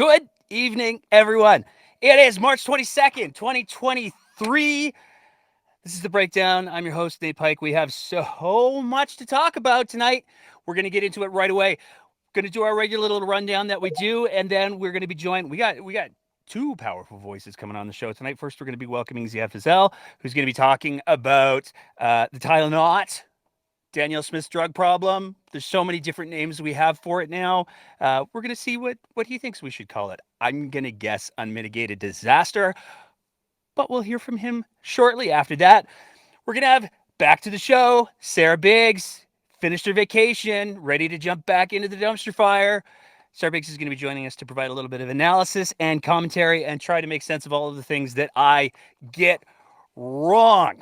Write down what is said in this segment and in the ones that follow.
Good evening, everyone. It is March 22nd, 2023. This is the breakdown. I'm your host, Nate Pike. We have so much to talk about tonight. We're going to get into it right away. Going to do our regular little rundown that we do, and then we're going to be joined. We got two powerful voices coming on the show tonight. First, we're going to be welcoming Ziad Fazel, who's going to be talking about the Tylenol, Danielle Smith's drug problem. There's so many different names we have for it now. We're going to see what he thinks we should call it. I'm going to guess unmitigated disaster, but we'll hear from him shortly after that. We're going to have back to the show, Sarah Biggs, finished her vacation, ready to jump back into the dumpster fire. Sarah Biggs is going to be joining us to provide a little bit of analysis and commentary and try to make sense of all of the things that I get wrong.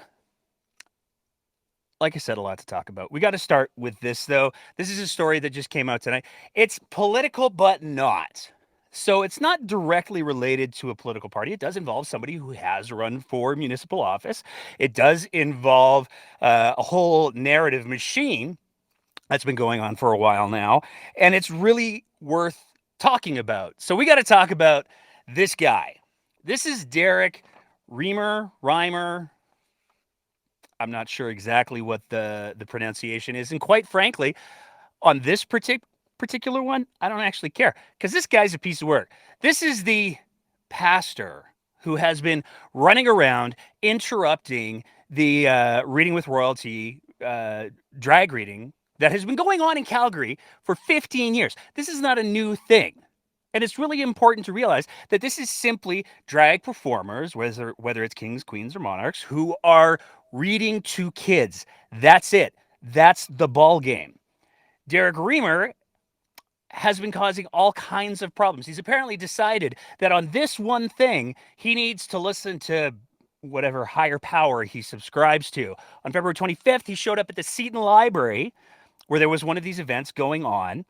Like I said, a lot to talk about. We got to start with this, though. This is a story that just came out tonight. It's political, but not. So it's not directly related to a political party. It does involve somebody who has run for municipal office. It does involve a whole narrative machine that's been going on for a while now. And it's really worth talking about. So we got to talk about this guy. This is Derek Reimer. I'm not sure exactly what the pronunciation is. And quite frankly, on this particular one, I don't actually care because this guy's a piece of work. This is the pastor who has been running around interrupting the Reading with Royalty drag reading that has been going on in Calgary for 15 years. This is not a new thing. And it's really important to realize that this is simply drag performers, whether it's kings, queens, or monarchs, who are reading to kids. That's it. That's the ball game. Derek Reimer has been causing all kinds of problems. He's apparently decided that on this one thing, he needs to listen to whatever higher power he subscribes to. On February 25th, he showed up at the Seton Library where there was one of these events going on,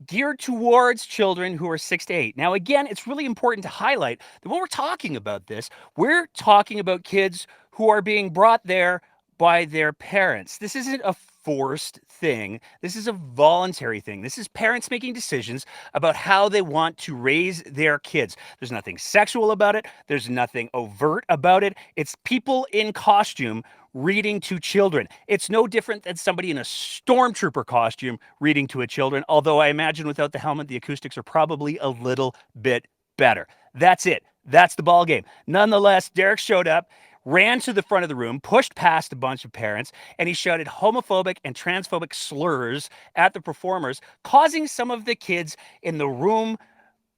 geared towards children who are 6 to 8. Now, again, it's really important to highlight that when we're talking about this, we're talking about kids who are being brought there by their parents. This isn't a forced thing. This is a voluntary thing. This is parents making decisions about how they want to raise their kids. There's nothing sexual about it. There's nothing overt about it. It's people in costume reading to children. It's no different than somebody in a stormtrooper costume reading to a children, although I imagine without the helmet, the acoustics are probably a little bit better. That's it. That's the ball game. Nonetheless, Derek showed up, ran to the front of the room, pushed past a bunch of parents, and he shouted homophobic and transphobic slurs at the performers, causing some of the kids in the room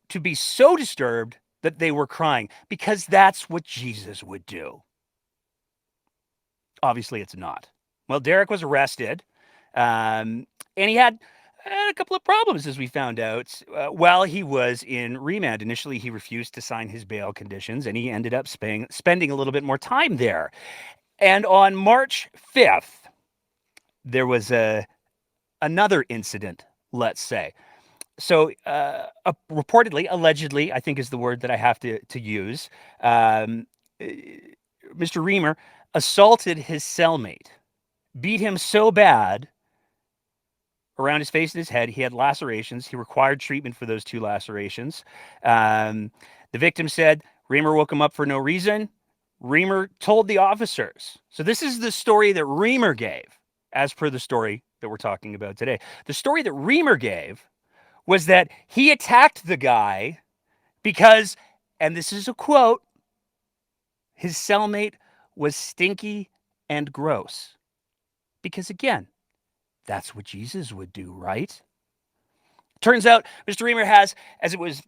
to be so disturbed that they were crying, because that's what Jesus would do. Obviously, it's not. Well, Derek was arrested, and he had a couple of problems, as we found out, while he was in remand. Initially, he refused to sign his bail conditions, and he ended up spending a little bit more time there. And on March 5th, there was another incident, let's say. So reportedly, allegedly, I think is the word that I have to use, Mr. Reimer assaulted his cellmate, beat him so bad around his face and his head. He had lacerations. He required treatment for those 2 lacerations. The victim said Reimer woke him up for no reason. Reimer told the officers. So this is the story that Reimer gave, as per the story that we're talking about today. The story that Reimer gave was that he attacked the guy because, and this is a quote, his cellmate was stinky and gross. Because again, that's what Jesus would do, right? Turns out Mr. Reimer has, as it was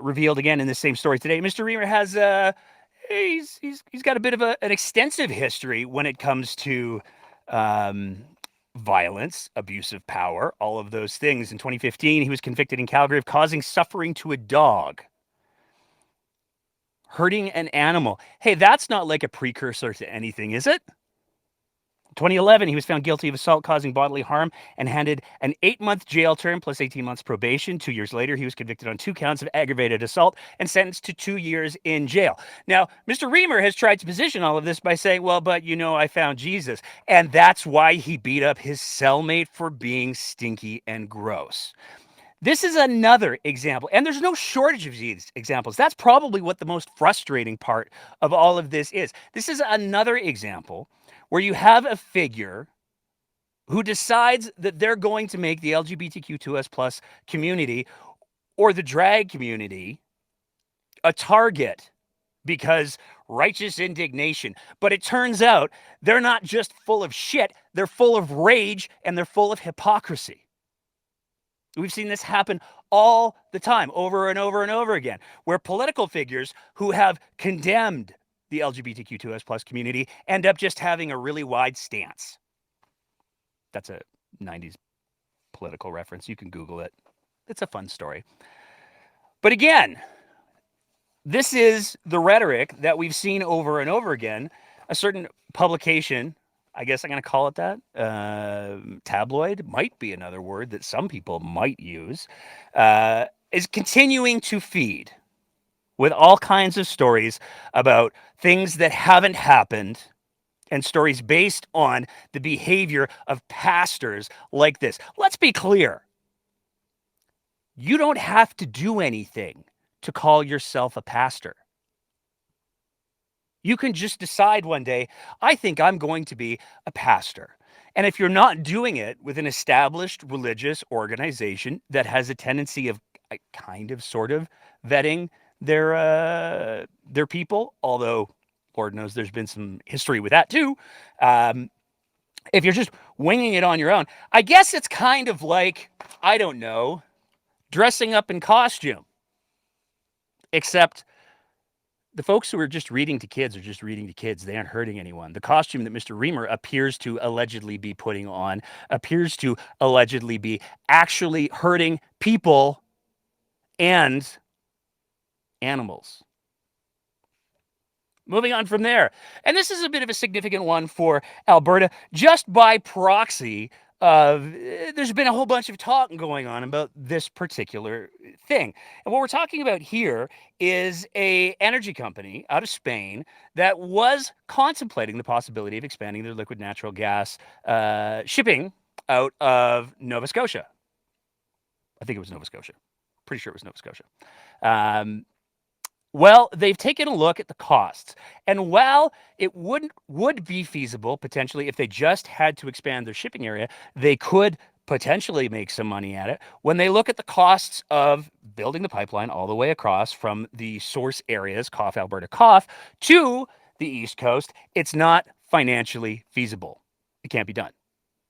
revealed again in the same story today, Mr. Reimer has he's got a bit of an extensive history when it comes to violence, abuse of power, all of those things. In 2015, he was convicted in Calgary of causing suffering to a dog. Hurting an animal. Hey, that's not like a precursor to anything, is it? 2011, he was found guilty of assault causing bodily harm and handed an 8-month jail term plus 18 months probation. 2 years later, he was convicted on 2 counts of aggravated assault and sentenced to 2 years in jail. Now, Mr. Reimer has tried to position all of this by saying, well, but you know, I found Jesus. And that's why he beat up his cellmate for being stinky and gross. This is another example, and there's no shortage of these examples. That's probably what the most frustrating part of all of this is. This is another example where you have a figure who decides that they're going to make the LGBTQ2S plus community or the drag community a target because righteous indignation. But it turns out they're not just full of shit, they're full of rage and they're full of hypocrisy. We've seen this happen all the time, over and over and over again, where political figures who have condemned the LGBTQ2S plus community end up just having a really wide stance. That's a 90s political reference. You can Google it. It's a fun story. But again, this is the rhetoric that we've seen over and over again. A certain publication, I guess I'm going to call it that, tabloid might be another word that some people might use, is continuing to feed with all kinds of stories about things that haven't happened and stories based on the behavior of pastors like this. Let's be clear. You don't have to do anything to call yourself a pastor. You can just decide one day, I think I'm going to be a pastor. And if you're not doing it with an established religious organization that has a tendency of kind of sort of vetting their people, although Lord knows there's been some history with that too. If you're just winging it on your own, I guess it's kind of like, I don't know, dressing up in costume. Except the folks who are just reading to kids are just reading to kids. They aren't hurting anyone. The costume that Mr. Reamer appears to allegedly be putting on appears to allegedly be actually hurting people and animals. Moving on from there. And this is a bit of a significant one for Alberta, just by proxy of there's been a whole bunch of talk going on about this particular thing. And what we're talking about here is a energy company out of Spain that was contemplating the possibility of expanding their liquid natural gas shipping out of Nova Scotia. I think it was Nova Scotia. Pretty sure it was Nova Scotia. Well, they've taken a look at the costs. And while it would be feasible potentially if they just had to expand their shipping area, they could potentially make some money at it. When they look at the costs of building the pipeline all the way across from the source areas, Cough, Alberta, Cough, to the East Coast, it's not financially feasible. It can't be done.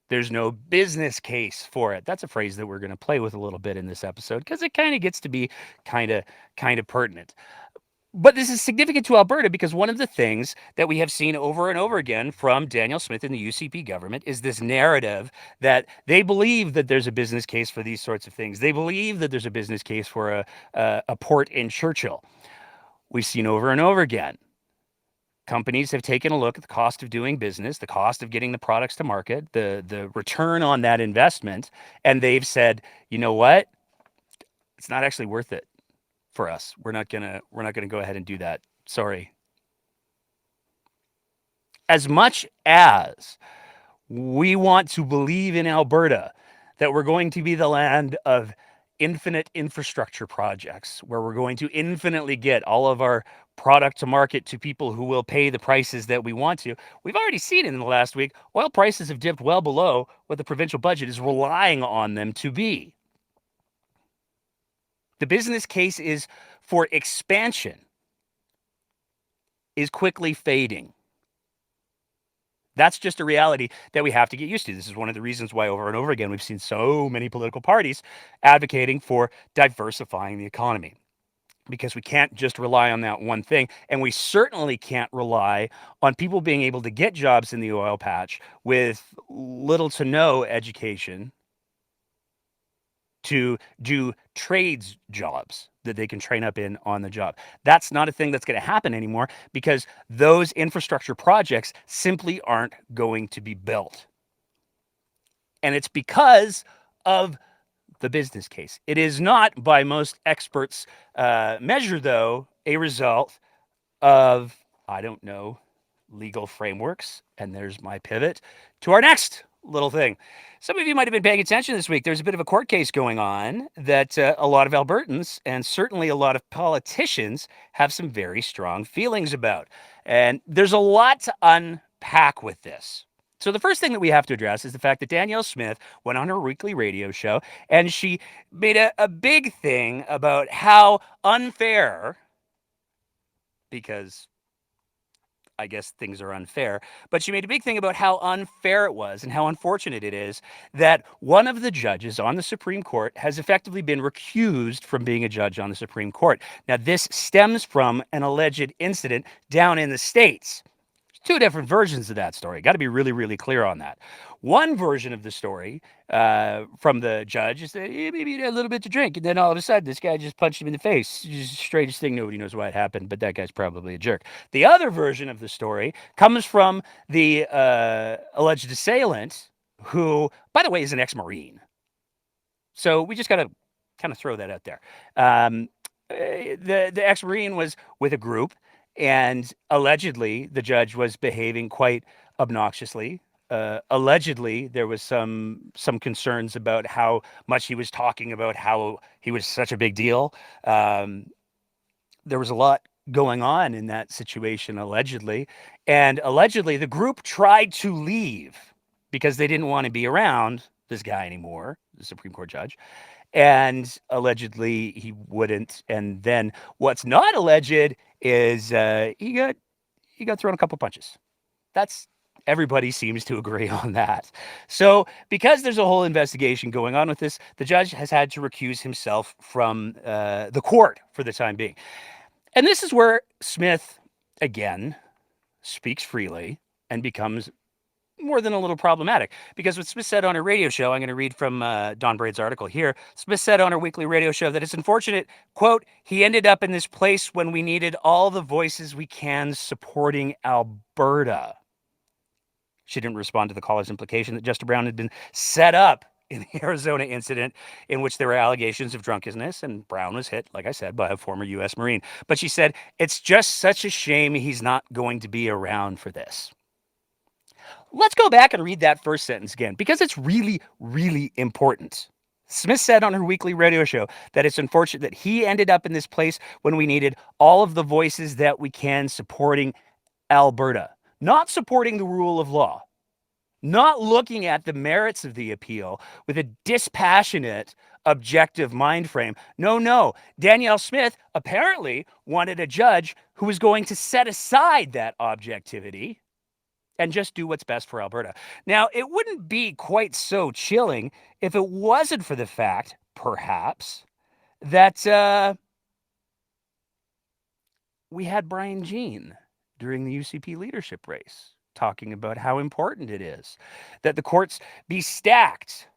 There's no business case for it. That's a phrase that we're going to play with a little bit in this episode because it kind of gets to be kind of pertinent. But this is significant to Alberta because one of the things that we have seen over and over again from Danielle Smith and the UCP government is this narrative that they believe that there's a business case for these sorts of things. They believe that there's a business case for a port in Churchill. We've seen over and over again. Companies have taken a look at the cost of doing business, the cost of getting the products to market, the return on that investment, and they've said, you know what? It's not actually worth it for us. We're not gonna go ahead and do that. Sorry. As much as we want to believe in Alberta that we're going to be the land of infinite infrastructure projects, where we're going to infinitely get all of our product to market to people who will pay the prices that we want to. We've already seen in the last week, oil prices have dipped well below what the provincial budget is relying on them to be. The business case is for expansion is quickly fading. That's just a reality that we have to get used to. This is one of the reasons why over and over again we've seen so many political parties advocating for diversifying the economy. Because we can't just rely on that one thing. And we certainly can't rely on people being able to get jobs in the oil patch with little to no education to do trades jobs that they can train up in on the job. That's not a thing that's going to happen anymore because those infrastructure projects simply aren't going to be built. And it's because of the business case. It is not, by most experts' measure, though, a result of, I don't know, legal frameworks. And there's my pivot to our next little thing. Some of you might have been paying attention this week. There's a bit of a court case going on that a lot of Albertans and certainly a lot of politicians have some very strong feelings about. And there's a lot to unpack with this. So, the first thing that we have to address is the fact that Danielle Smith went on her weekly radio show and she made a big thing about how unfair, because I guess things are unfair, but she made a big thing about how unfair it was and how unfortunate it is that one of the judges on the Supreme Court has effectively been recused from being a judge on the Supreme Court. Now, this stems from an alleged incident down in the States. Two different versions of that story. Got to be really, really clear on that. One version of the story from the judge is that maybe he had a little bit to drink, and then all of a sudden, this guy just punched him in the face. Just the strangest thing. Nobody knows why it happened, but that guy's probably a jerk. The other version of the story comes from the alleged assailant, who, by the way, is an ex-Marine. So we just got to kind of throw that out there. The ex-Marine was with a group, and allegedly the judge was behaving quite obnoxiously. Allegedly, there was some concerns about how much he was talking about how he was such a big deal. There was a lot going on in that situation, allegedly. And allegedly, the group tried to leave because they didn't want to be around this guy anymore, the Supreme Court judge. And allegedly, he wouldn't. And then what's not alleged is he got thrown a couple punches. That's everybody seems to agree on that. So because there's a whole investigation going on with this, the judge has had to recuse himself from the court for the time being. And this is where Smith, again, speaks freely and becomes more than a little problematic. Because what Smith said on her radio show, I'm going to read from Don Braid's article here. Smith said on her weekly radio show that it's unfortunate, quote, he ended up in this place when we needed all the voices we can supporting Alberta. She didn't respond to the caller's implication that Justice Brown had been set up in the Arizona incident in which there were allegations of drunkenness, and Brown was hit, like I said, by a former U.S. Marine. But she said, it's just such a shame he's not going to be around for this. Let's go back and read that first sentence again, because it's really, really important. Smith said on her weekly radio show that it's unfortunate that he ended up in this place when we needed all of the voices that we can supporting Alberta, not supporting the rule of law, not looking at the merits of the appeal with a dispassionate, objective mind frame. No. Danielle Smith apparently wanted a judge who was going to set aside that objectivity and just do what's best for Alberta. Now, it wouldn't be quite so chilling if it wasn't for the fact, perhaps, that we had Brian Jean during the UCP leadership race talking about how important it is that the courts be stacked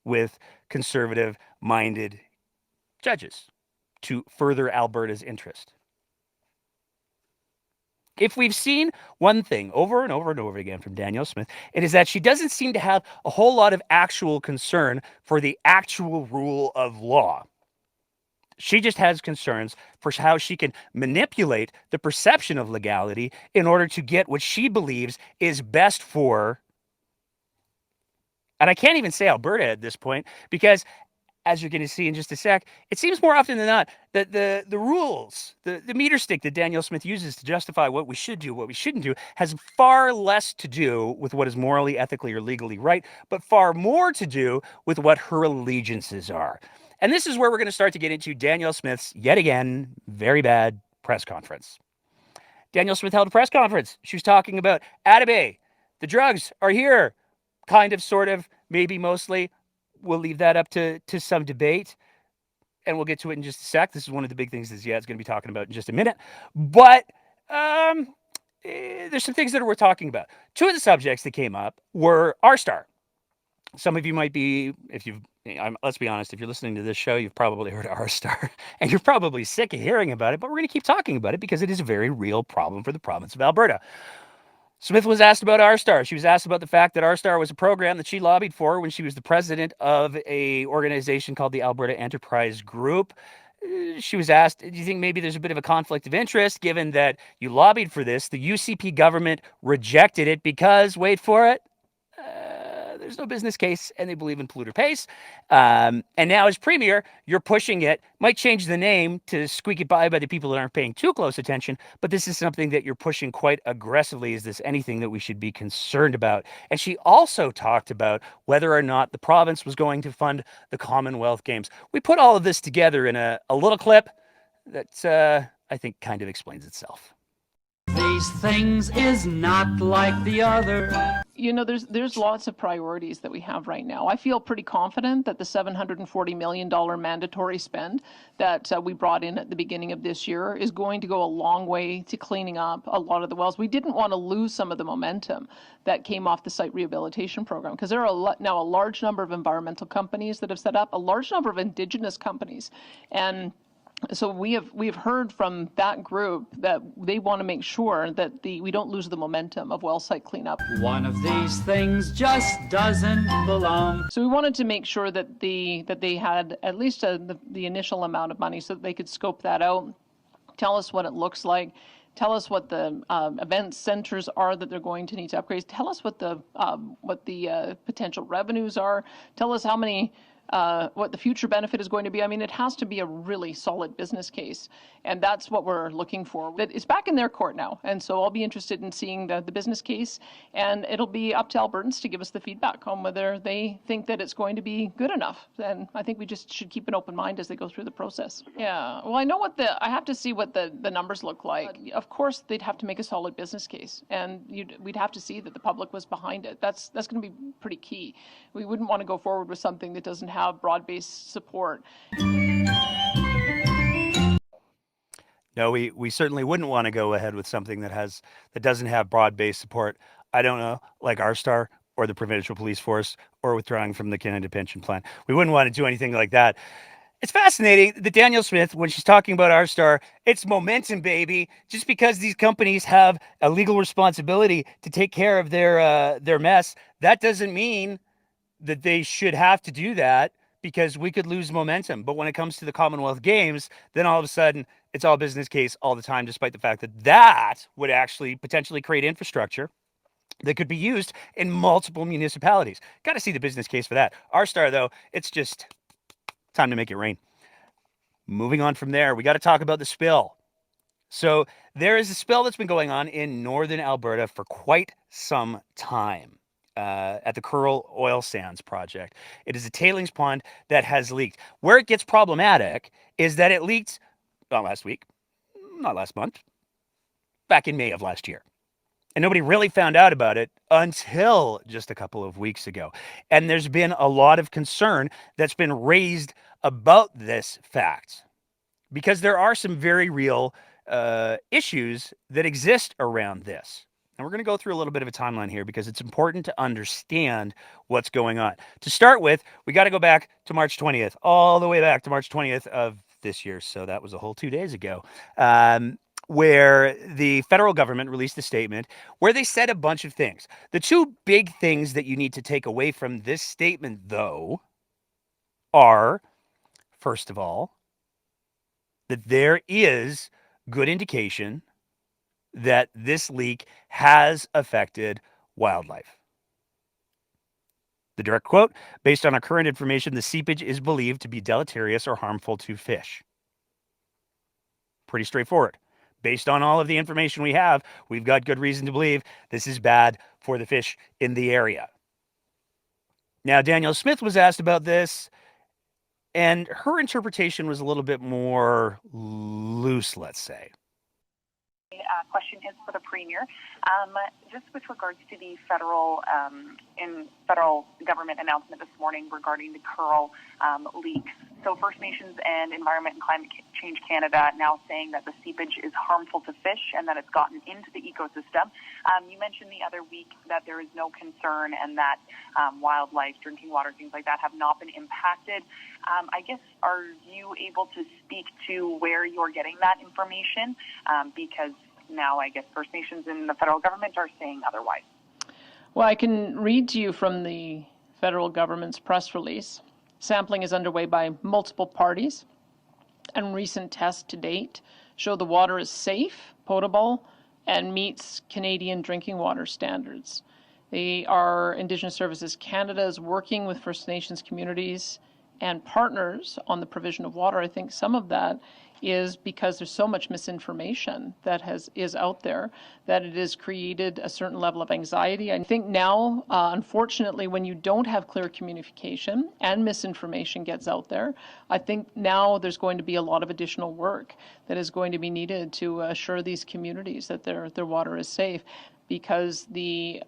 with conservative-minded judges to further Alberta's interest. If we've seen one thing over and over and over again from Danielle Smith, it is that she doesn't seem to have a whole lot of actual concern for the actual rule of law. She just has concerns for how she can manipulate the perception of legality in order to get what she believes is best for, and I can't even say Alberta at this point, because as you're going to see in just a sec, it seems more often than not that the rules, the meter stick that Danielle Smith uses to justify what we should do, what we shouldn't do, has far less to do with what is morally, ethically, or legally right, but far more to do with what her allegiances are. And this is where we're going to start to get into Danielle Smith's, yet again, very bad press conference. Danielle Smith held a press conference. She was talking about Atabey. The drugs are here. Kind of, sort of, maybe, mostly. We'll leave that up to some debate, and we'll get to it in just a sec. This is one of the big things that Ziad's going to be talking about in just a minute. But there's some things that are worth talking about. Two of the subjects that came up were R-Star. Some of you might be, let's be honest, if you're listening to this show, you've probably heard of R-Star, and you're probably sick of hearing about it, but we're going to keep talking about it because it is a very real problem for the province of Alberta. Smith was asked about R-Star. She was asked about the fact that R-Star was a program that she lobbied for when she was the president of an organization called the Alberta Enterprise Group. She was asked, do you think maybe there's a bit of a conflict of interest given that you lobbied for this? The UCP government rejected it because, wait for it, there's no business case, and they believe in polluter pays. And now as premier, you're pushing it. Might change the name to squeak it by the people that aren't paying too close attention, but this is something that you're pushing quite aggressively. Is this anything that we should be concerned about? And she also talked about whether or not the province was going to fund the Commonwealth Games. We put all of this together in a little clip that I think kind of explains itself. These things is not like the other. You know, there's lots of priorities that we have right now. I feel pretty confident that the $740 million mandatory spend that we brought in at the beginning of this year is going to go a long way to cleaning up a lot of the wells. We didn't want to lose some of the momentum that came off the site rehabilitation program, because there are now a large number of environmental companies that have set up, a large number of Indigenous companies, and so we have heard from that group that they want to make sure that we don't lose the momentum of well site cleanup. One of these things just doesn't belong. So we wanted to make sure that they had at least the initial amount of money so that they could scope that out, tell us what it looks like, tell us what the event centers are that they're going to need to upgrade, tell us what the potential revenues are, tell us how many. What the future benefit is going to be. I mean, it has to be a really solid business case, and that's what we're looking for. It's back in their court now, and so I'll be interested in seeing the business case, and it'll be up to Albertans to give us the feedback on whether they think that it's going to be good enough. And I think we just should keep an open mind as they go through the process. Yeah, well, I know I have to see what the numbers look like. Of course, they'd have to make a solid business case, and we'd have to see that the public was behind it. That's going to be pretty key. We wouldn't want to go forward with something that doesn't have broad-based support. No, we certainly wouldn't want to go ahead with something that doesn't have broad-based support. I don't know, like our Star or the Provincial Police Force or withdrawing from the Canada Pension Plan. We wouldn't want to do anything like that. It's fascinating that Danielle Smith, when she's talking about our Star, it's momentum, baby. Just because these companies have a legal responsibility to take care of their mess, that doesn't mean that they should have to do that, because we could lose momentum. But when it comes to the Commonwealth Games, then all of a sudden it's all business case all the time, despite the fact that would actually potentially create infrastructure that could be used in multiple municipalities. Got to see the business case for that. Our Star, though, it's just time to make it rain. Moving on from there, we got to talk about the spill. So there is a spill that's been going on in northern Alberta for quite some time. At the Curl Oil Sands project. It is a tailings pond that has leaked. Where it gets problematic is that it leaked not last week, not last month, back in May of last year. And nobody really found out about it until just a couple of weeks ago. And there's been a lot of concern that's been raised about this fact, because there are some very real issues that exist around this. And we're going to go through a little bit of a timeline here, because it's important to understand what's going on. To start with, we got to go back to March 20th, all the way back to March 20th of this year. So that was a whole 2 days ago, where the federal government released a statement where they said a bunch of things. The two big things that you need to take away from this statement, though, are, first of all, that there is good indication that this leak has affected wildlife. The direct quote, based on our current information, the seepage is believed to be deleterious or harmful to fish. Pretty straightforward. Based on all of the information we have, we've got good reason to believe this is bad for the fish in the area. Now, Danielle Smith was asked about this, and her interpretation was a little bit more loose, let's say. Question is for the Premier. Just with regards to the federal government announcement this morning regarding the Curl leaks. So First Nations and Environment and Climate Change Canada now saying that the seepage is harmful to fish and that it's gotten into the ecosystem. You mentioned the other week that there is no concern and that wildlife, drinking water, things like that have not been impacted. I guess, are you able to speak to where you're getting that information? Because now I guess First Nations and the federal government are saying otherwise. Well, I can read to you from the federal government's press release. Sampling is underway by multiple parties, and recent tests to date show the water is safe, potable, and meets Canadian drinking water standards. Our Indigenous Services Canada is working with First Nations communities and partners on the provision of water. I think some of that is because there's so much misinformation that is out there that it has created a certain level of anxiety. I think now, unfortunately, when you don't have clear communication and misinformation gets out there, I think now there's going to be a lot of additional work that is going to be needed to assure these communities that their water is safe, because the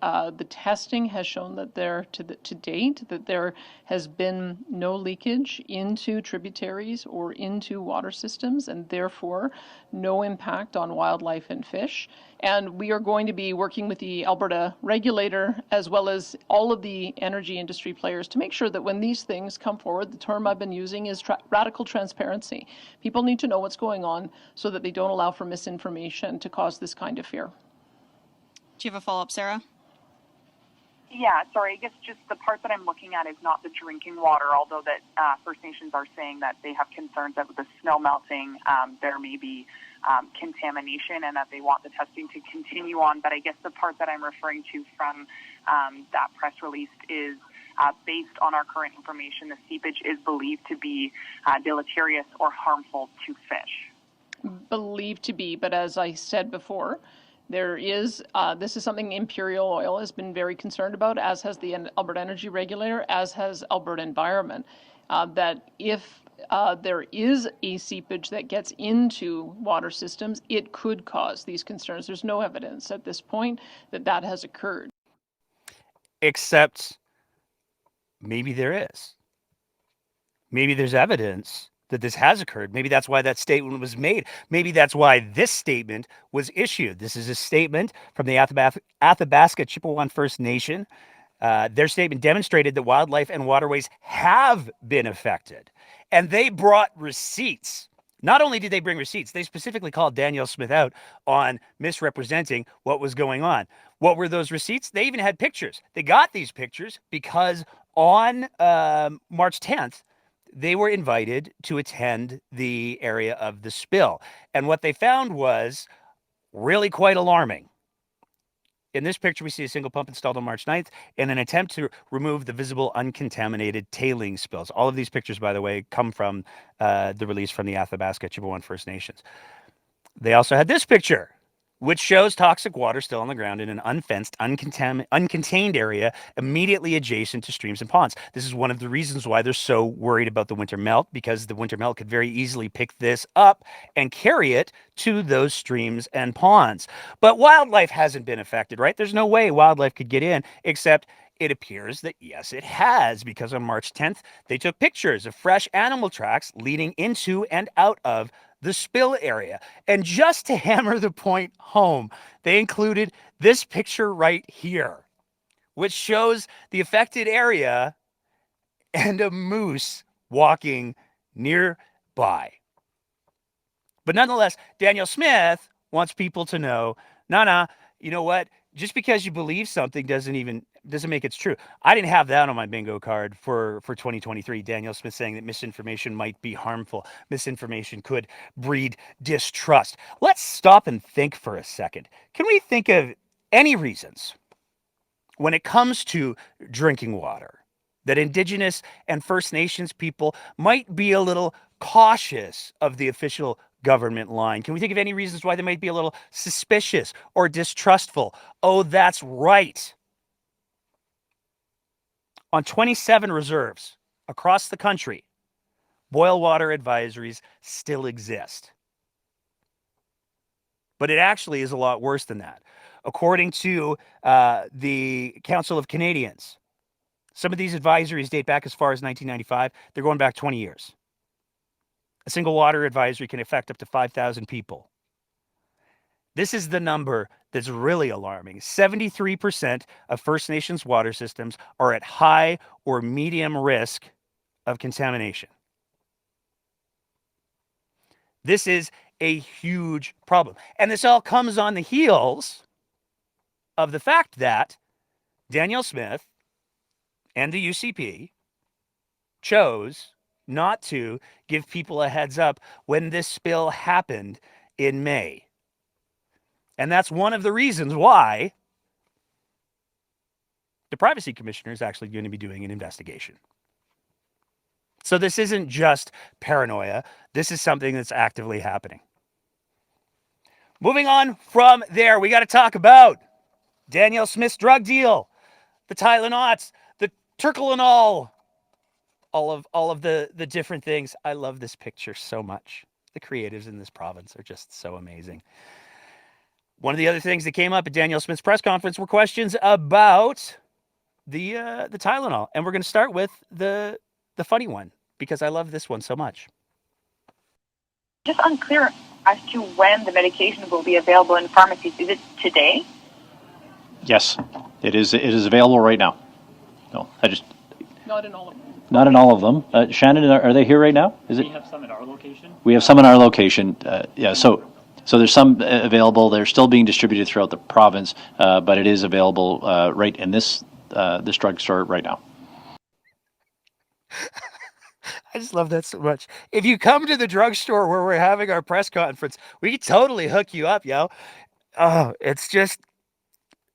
testing has shown that to date that there has been no leakage into tributaries or into water systems, and therefore no impact on wildlife and fish. And we are going to be working with the Alberta regulator as well as all of the energy industry players to make sure that when these things come forward, the term I've been using is radical transparency. People need to know what's going on so that they don't allow for misinformation to cause this kind of fear. Do you have a follow-up, Sarah? Yeah, sorry, I guess just the part that I'm looking at is not the drinking water, although that First Nations are saying that they have concerns that with the snow melting, there may be contamination and that they want the testing to continue on. But I guess the part that I'm referring to from that press release is based on our current information, the seepage is believed to be deleterious or harmful to fish. Believed to be, but as I said before, there is, this is something Imperial Oil has been very concerned about, as has the Alberta Energy Regulator, as has Alberta Environment, that if there is a seepage that gets into water systems, it could cause these concerns. There's no evidence at this point that that has occurred. Except maybe there is. Maybe there's evidence that this has occurred. Maybe that's why that statement was made. Maybe that's why this statement was issued. This is a statement from the Athabasca Chippewa First Nation. Their statement demonstrated that wildlife and waterways have been affected. And they brought receipts. Not only did they bring receipts, they specifically called Danielle Smith out on misrepresenting what was going on. What were those receipts? They even had pictures. They got these pictures because on March 10th, they were invited to attend the area of the spill. And what they found was really quite alarming. In this picture, we see a single pump installed on March 9th in an attempt to remove the visible uncontaminated tailing spills. All of these pictures, by the way, come from the release from the Athabasca Chippewa First Nations. They also had this picture, which shows toxic water still on the ground in an unfenced, uncontained area immediately adjacent to streams and ponds. This is one of the reasons why they're so worried about the winter melt, because the winter melt could very easily pick this up and carry it to those streams and ponds. But wildlife hasn't been affected, right? There's no way wildlife could get in, except it appears that, yes, it has, because on March 10th, they took pictures of fresh animal tracks leading into and out of the spill area. And just to hammer the point home, they included this picture right here, which shows the affected area and a moose walking nearby. But nonetheless, Danielle Smith wants people to know, you know what? Just because you believe something doesn't make it true. I didn't have that on my bingo card for 2023. Danielle Smith saying that misinformation might be harmful. Misinformation could breed distrust. Let's stop and think for a second. Can we think of any reasons when it comes to drinking water that Indigenous and First Nations people might be a little cautious of the official government line? Can we think of any reasons why they might be a little suspicious or distrustful? Oh, that's right. On 27 reserves across the country, boil water advisories still exist. But it actually is a lot worse than that. According to the Council of Canadians, some of these advisories date back as far as 1995. They're going back 20 years. A single water advisory can affect up to 5,000 people. This is the number that's really alarming. 73% of First Nations water systems are at high or medium risk of contamination. This is a huge problem. And this all comes on the heels of the fact that Danielle Smith and the UCP chose not to give people a heads up when this spill happened in May. And that's one of the reasons why the privacy commissioner is actually going to be doing an investigation. So this isn't just paranoia. This is something that's actively happening. Moving on from there, we got to talk about Danielle Smith's drug deal, the Tylenots, the Turklenol, all of the different things. I love this picture so much. The creatives in this province are just so amazing. One of the other things that came up at Danielle Smith's press conference were questions about the Tylenol, and we're going to start with the funny one because I love this one so much. Just unclear as to when the medication will be available in pharmacies. Is it today? Yes, it is. It is available right now. No, Not in all of them. not in all of them. Shannon, are they here right now? Is it? We have some at our location. We have some in our location. Yeah. So there's some available. They're still being distributed throughout the province, but it is available right in this drugstore right now. I just love that so much. If you come to the drugstore where we're having our press conference, we can totally hook you up, yo. Oh, it's just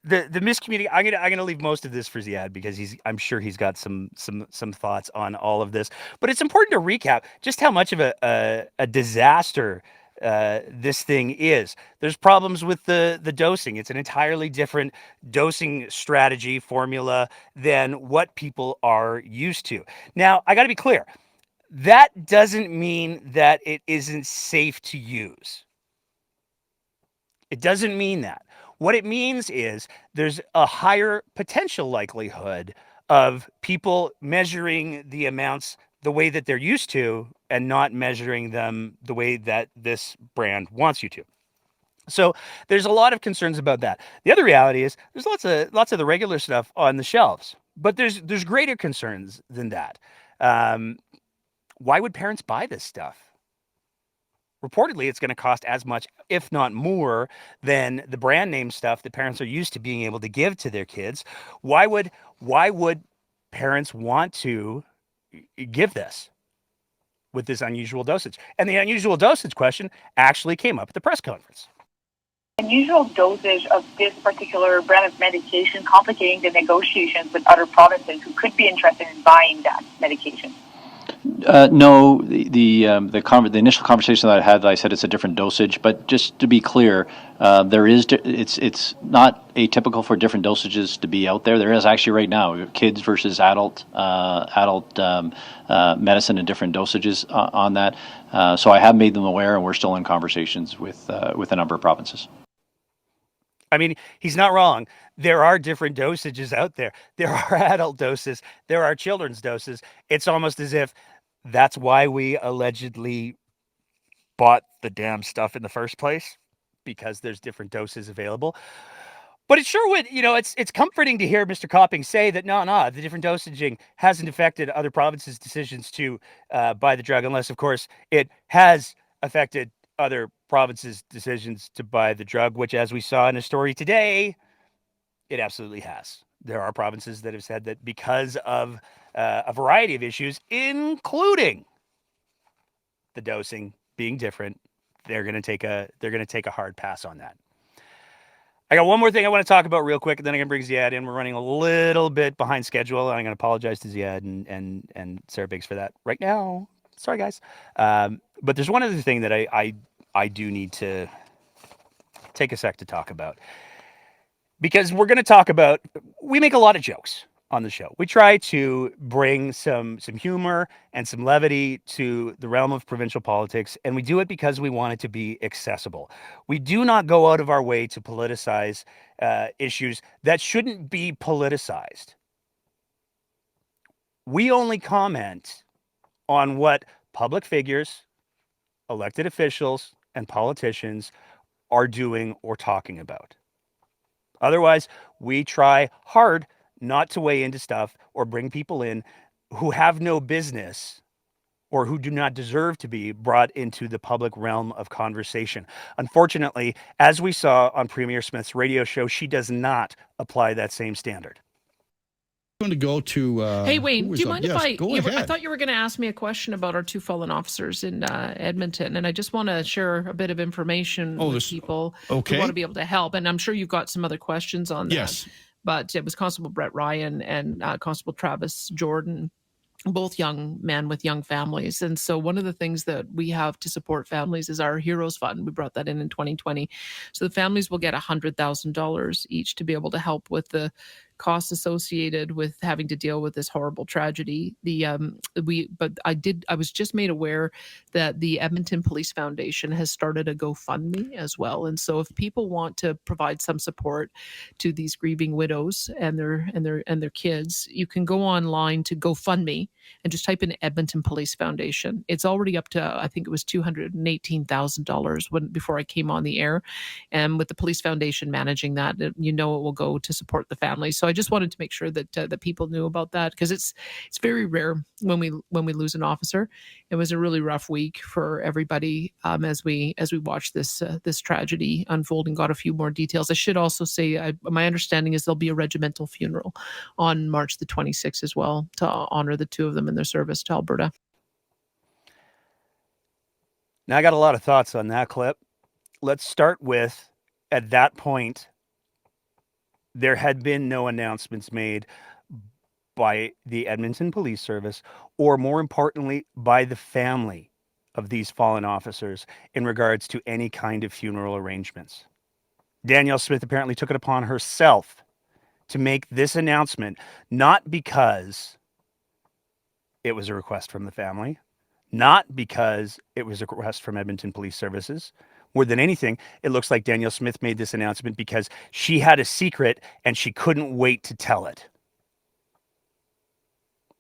the miscommunication. I'm gonna leave most of this for Ziad because I'm sure he's got some thoughts on all of this. But it's important to recap just how much of a disaster this thing is. There's problems with the dosing. It's an entirely different dosing strategy formula than what people are used to. Now, I got to be clear. That doesn't mean that it isn't safe to use. It doesn't mean that. What it means is there's a higher potential likelihood of people measuring the amounts the way that they're used to and not measuring them the way that this brand wants you to. So there's a lot of concerns about that. The other reality is there's lots of the regular stuff on the shelves, but there's greater concerns than that. Why would parents buy this stuff? Reportedly, it's going to cost as much, if not more, than the brand name stuff that parents are used to being able to give to their kids. Why would parents want to give this with this unusual dosage? And the unusual dosage question actually came up at the press conference. Unusual dosage of this particular brand of medication complicating the negotiations with other provinces who could be interested in buying that medication. No, the initial conversation that I had, I said it's a different dosage. But just to be clear, it's not atypical for different dosages to be out there. There is actually right now kids versus adult medicine and different dosages on that. So I have made them aware, and we're still in conversations with a number of provinces. I mean, he's not wrong. There are different dosages out there. There are adult doses. There are children's doses. It's almost as if that's why we allegedly bought the damn stuff in the first place, because there's different doses available. But it sure would, it's comforting to hear Mr. Copping say that no, the different dosaging hasn't affected other provinces' decisions to buy the drug, unless, of course, it has affected other provinces' decisions to buy the drug, which, as we saw in a story today, it absolutely has. There are provinces that have said that because of a variety of issues, including the dosing being different, they're going to take a hard pass on that. I got one more thing I want to talk about real quick, and then I'm going to bring Ziad in. We're running a little bit behind schedule, and I'm going to apologize to Ziad and Sarah Biggs for that right now. Sorry, guys. But there's one other thing that I do need to take a sec to talk about. Because we're going to talk about, we make a lot of jokes on the show. We try to bring some humor and some levity to the realm of provincial politics, and we do it because we want it to be accessible. We do not go out of our way to politicize issues that shouldn't be politicized. We only comment on what public figures, elected officials, and politicians are doing or talking about. Otherwise, we try hard not to weigh into stuff or bring people in who have no business or who do not deserve to be brought into the public realm of conversation. Unfortunately, as we saw on Premier Smith's radio show, she does not apply that same standard. Going to go to hey Wayne, do you mind if I I thought you were going to ask me a question about our two fallen officers in Edmonton, and I just want to share a bit of information with people who want to be able to help, and I'm sure you've got some other questions on that. Yes. but it was Constable Brett Ryan and Constable Travis Jordan, both young men with young families. And so one of the things that we have to support families is our Heroes Fund. We brought that in 2020. So the families will get $100,000 each to be able to help with the costs associated with having to deal with this horrible tragedy. I was just made aware that the Edmonton Police Foundation has started a GoFundMe as well. And so if people want to provide some support to these grieving widows and their kids, you can go online to GoFundMe and just type in Edmonton Police Foundation. It's already up to, I think it was $218,000 before I came on the air. And with the Police Foundation managing that, it will go to support the family. So I just wanted to make sure that that people knew about that, because it's very rare when we lose an officer. It was a really rough week for everybody as we watched this tragedy unfold and got a few more details. I should also say, my understanding is there'll be a regimental funeral on March the 26th as well to honor the two of them in their service to Alberta. Now, I got a lot of thoughts on that clip. Let's start with, at that point, there had been no announcements made by the Edmonton Police Service, or more importantly, by the family of these fallen officers in regards to any kind of funeral arrangements. Danielle Smith apparently took it upon herself to make this announcement, not because it was a request from the family, not because it was a request from Edmonton Police Services. More than anything, it looks like Danielle Smith made this announcement because she had a secret and she couldn't wait to tell it.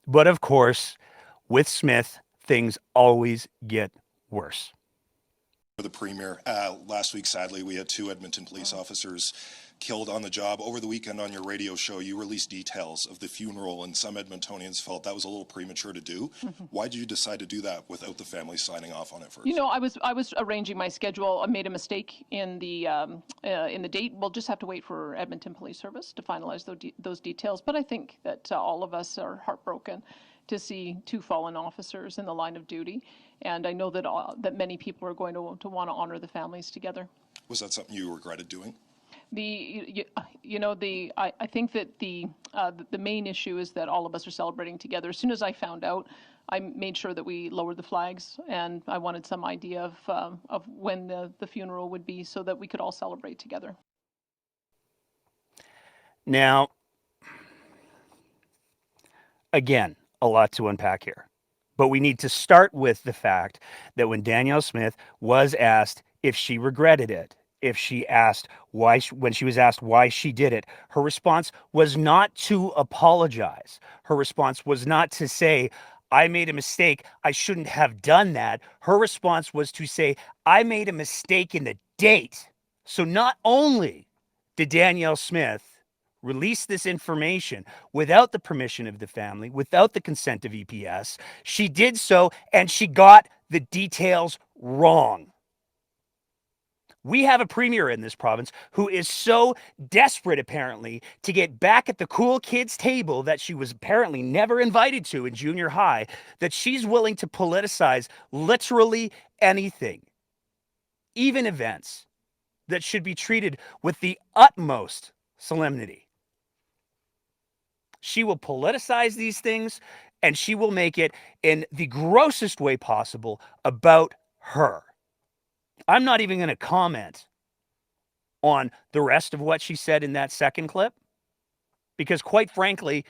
But of course, with Smith, things always get worse. For the Premier, last week, sadly, we had 2 Edmonton police officers killed on the job. Over the weekend on your radio show, you released details of the funeral, and some Edmontonians felt that was a little premature to do. Why did you decide to do that without the family signing off on it first? I was arranging my schedule. I made a mistake in the date. We'll just have to wait for Edmonton Police Service to finalize those details. But I think that all of us are heartbroken to see 2 fallen officers in the line of duty, and I know that that many people are going to want to honor the families together. Was that something you regretted doing? I think that the main issue is that all of us are celebrating together. As soon as I found out, I made sure that we lowered the flags, and I wanted some idea of when the funeral would be so that we could all celebrate together. Now, again, a lot to unpack here. But we need to start with the fact that when Danielle Smith was asked if she regretted it, when she was asked why she did it, her response was not to apologize. Her response was not to say, I made a mistake, I shouldn't have done that. Her response was to say, I made a mistake in the date. So not only did Danielle Smith release this information without the permission of the family, without the consent of EPS, she did so and she got the details wrong. We have a premier in this province who is so desperate, apparently, to get back at the cool kids table that she was apparently never invited to in junior high, that she's willing to politicize literally anything, even events that should be treated with the utmost solemnity. She will politicize these things, and she will make it in the grossest way possible about her. I'm not even going to comment on the rest of what she said in that second clip, because quite frankly,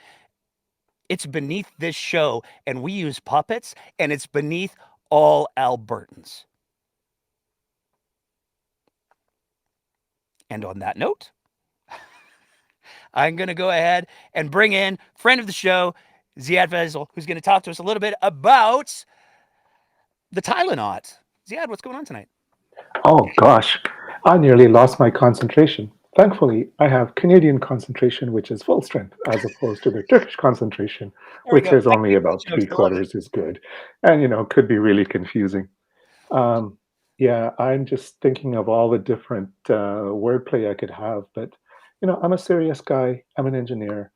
it's beneath this show, and we use puppets, and it's beneath all Albertans. And on that note, I'm going to go ahead and bring in friend of the show, Ziad Fazel, who's going to talk to us a little bit about the Tylenol. Ziad, what's going on tonight? Oh gosh, I nearly lost my concentration. Thankfully, I have Canadian concentration, which is full strength, as opposed to the Turkish concentration, which is only about 3/4 as good, and could be really confusing. Yeah, I'm just thinking of all the different wordplay I could have, but I'm a serious guy. I'm an engineer.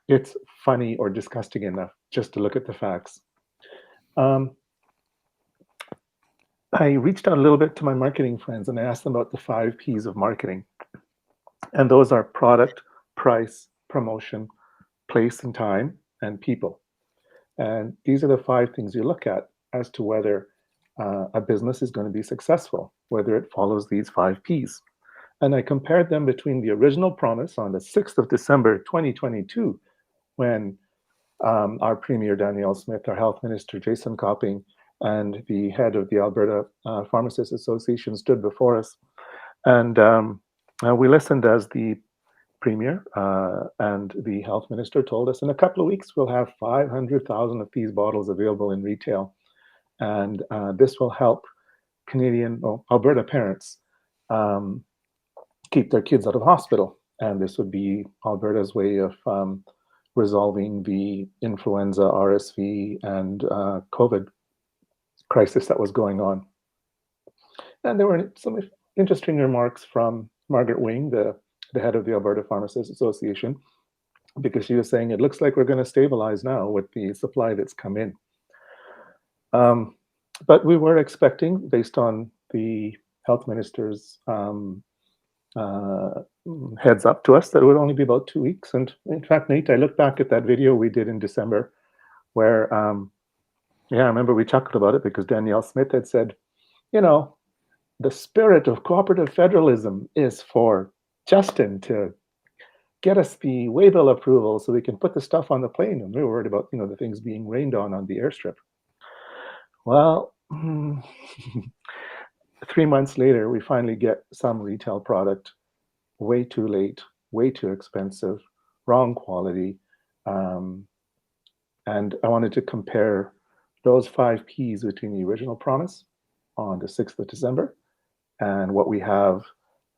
It's funny or disgusting enough just to look at the facts. I reached out a little bit to my marketing friends and I asked them about the 5 Ps of marketing. And those are product, price, promotion, place and time, and people. And these are the 5 things you look at as to whether a business is going to be successful, whether it follows these 5 Ps. And I compared them between the original promise on the 6th of December, 2022, when our Premier Danielle Smith, our Health Minister Jason Copping, and the head of the Alberta Pharmacists Association stood before us. And we listened as the Premier and the Health Minister told us in a couple of weeks we'll have 500,000 of these bottles available in retail. And this will help Alberta parents keep their kids out of hospital. And this would be Alberta's way of resolving the influenza, RSV, and COVID crisis that was going on. And there were some interesting remarks from Margaret Wing, the head of the Alberta Pharmacists Association, because she was saying it looks like we're going to stabilize now with the supply that's come in. But we were expecting, based on the health minister's heads up to us, that it would only be about 2 weeks. And in fact, Nate, I look back at that video we did in December where, I remember we chuckled about it because Danielle Smith had said, the spirit of cooperative federalism is for Justin to get us the waybill approval so we can put the stuff on the plane. And we were worried about, the things being rained on the airstrip. Well, 3 months later, we finally get some retail product, way too late, way too expensive, wrong quality. And I wanted to compare those 5 Ps between the original promise on the 6th of December and what we have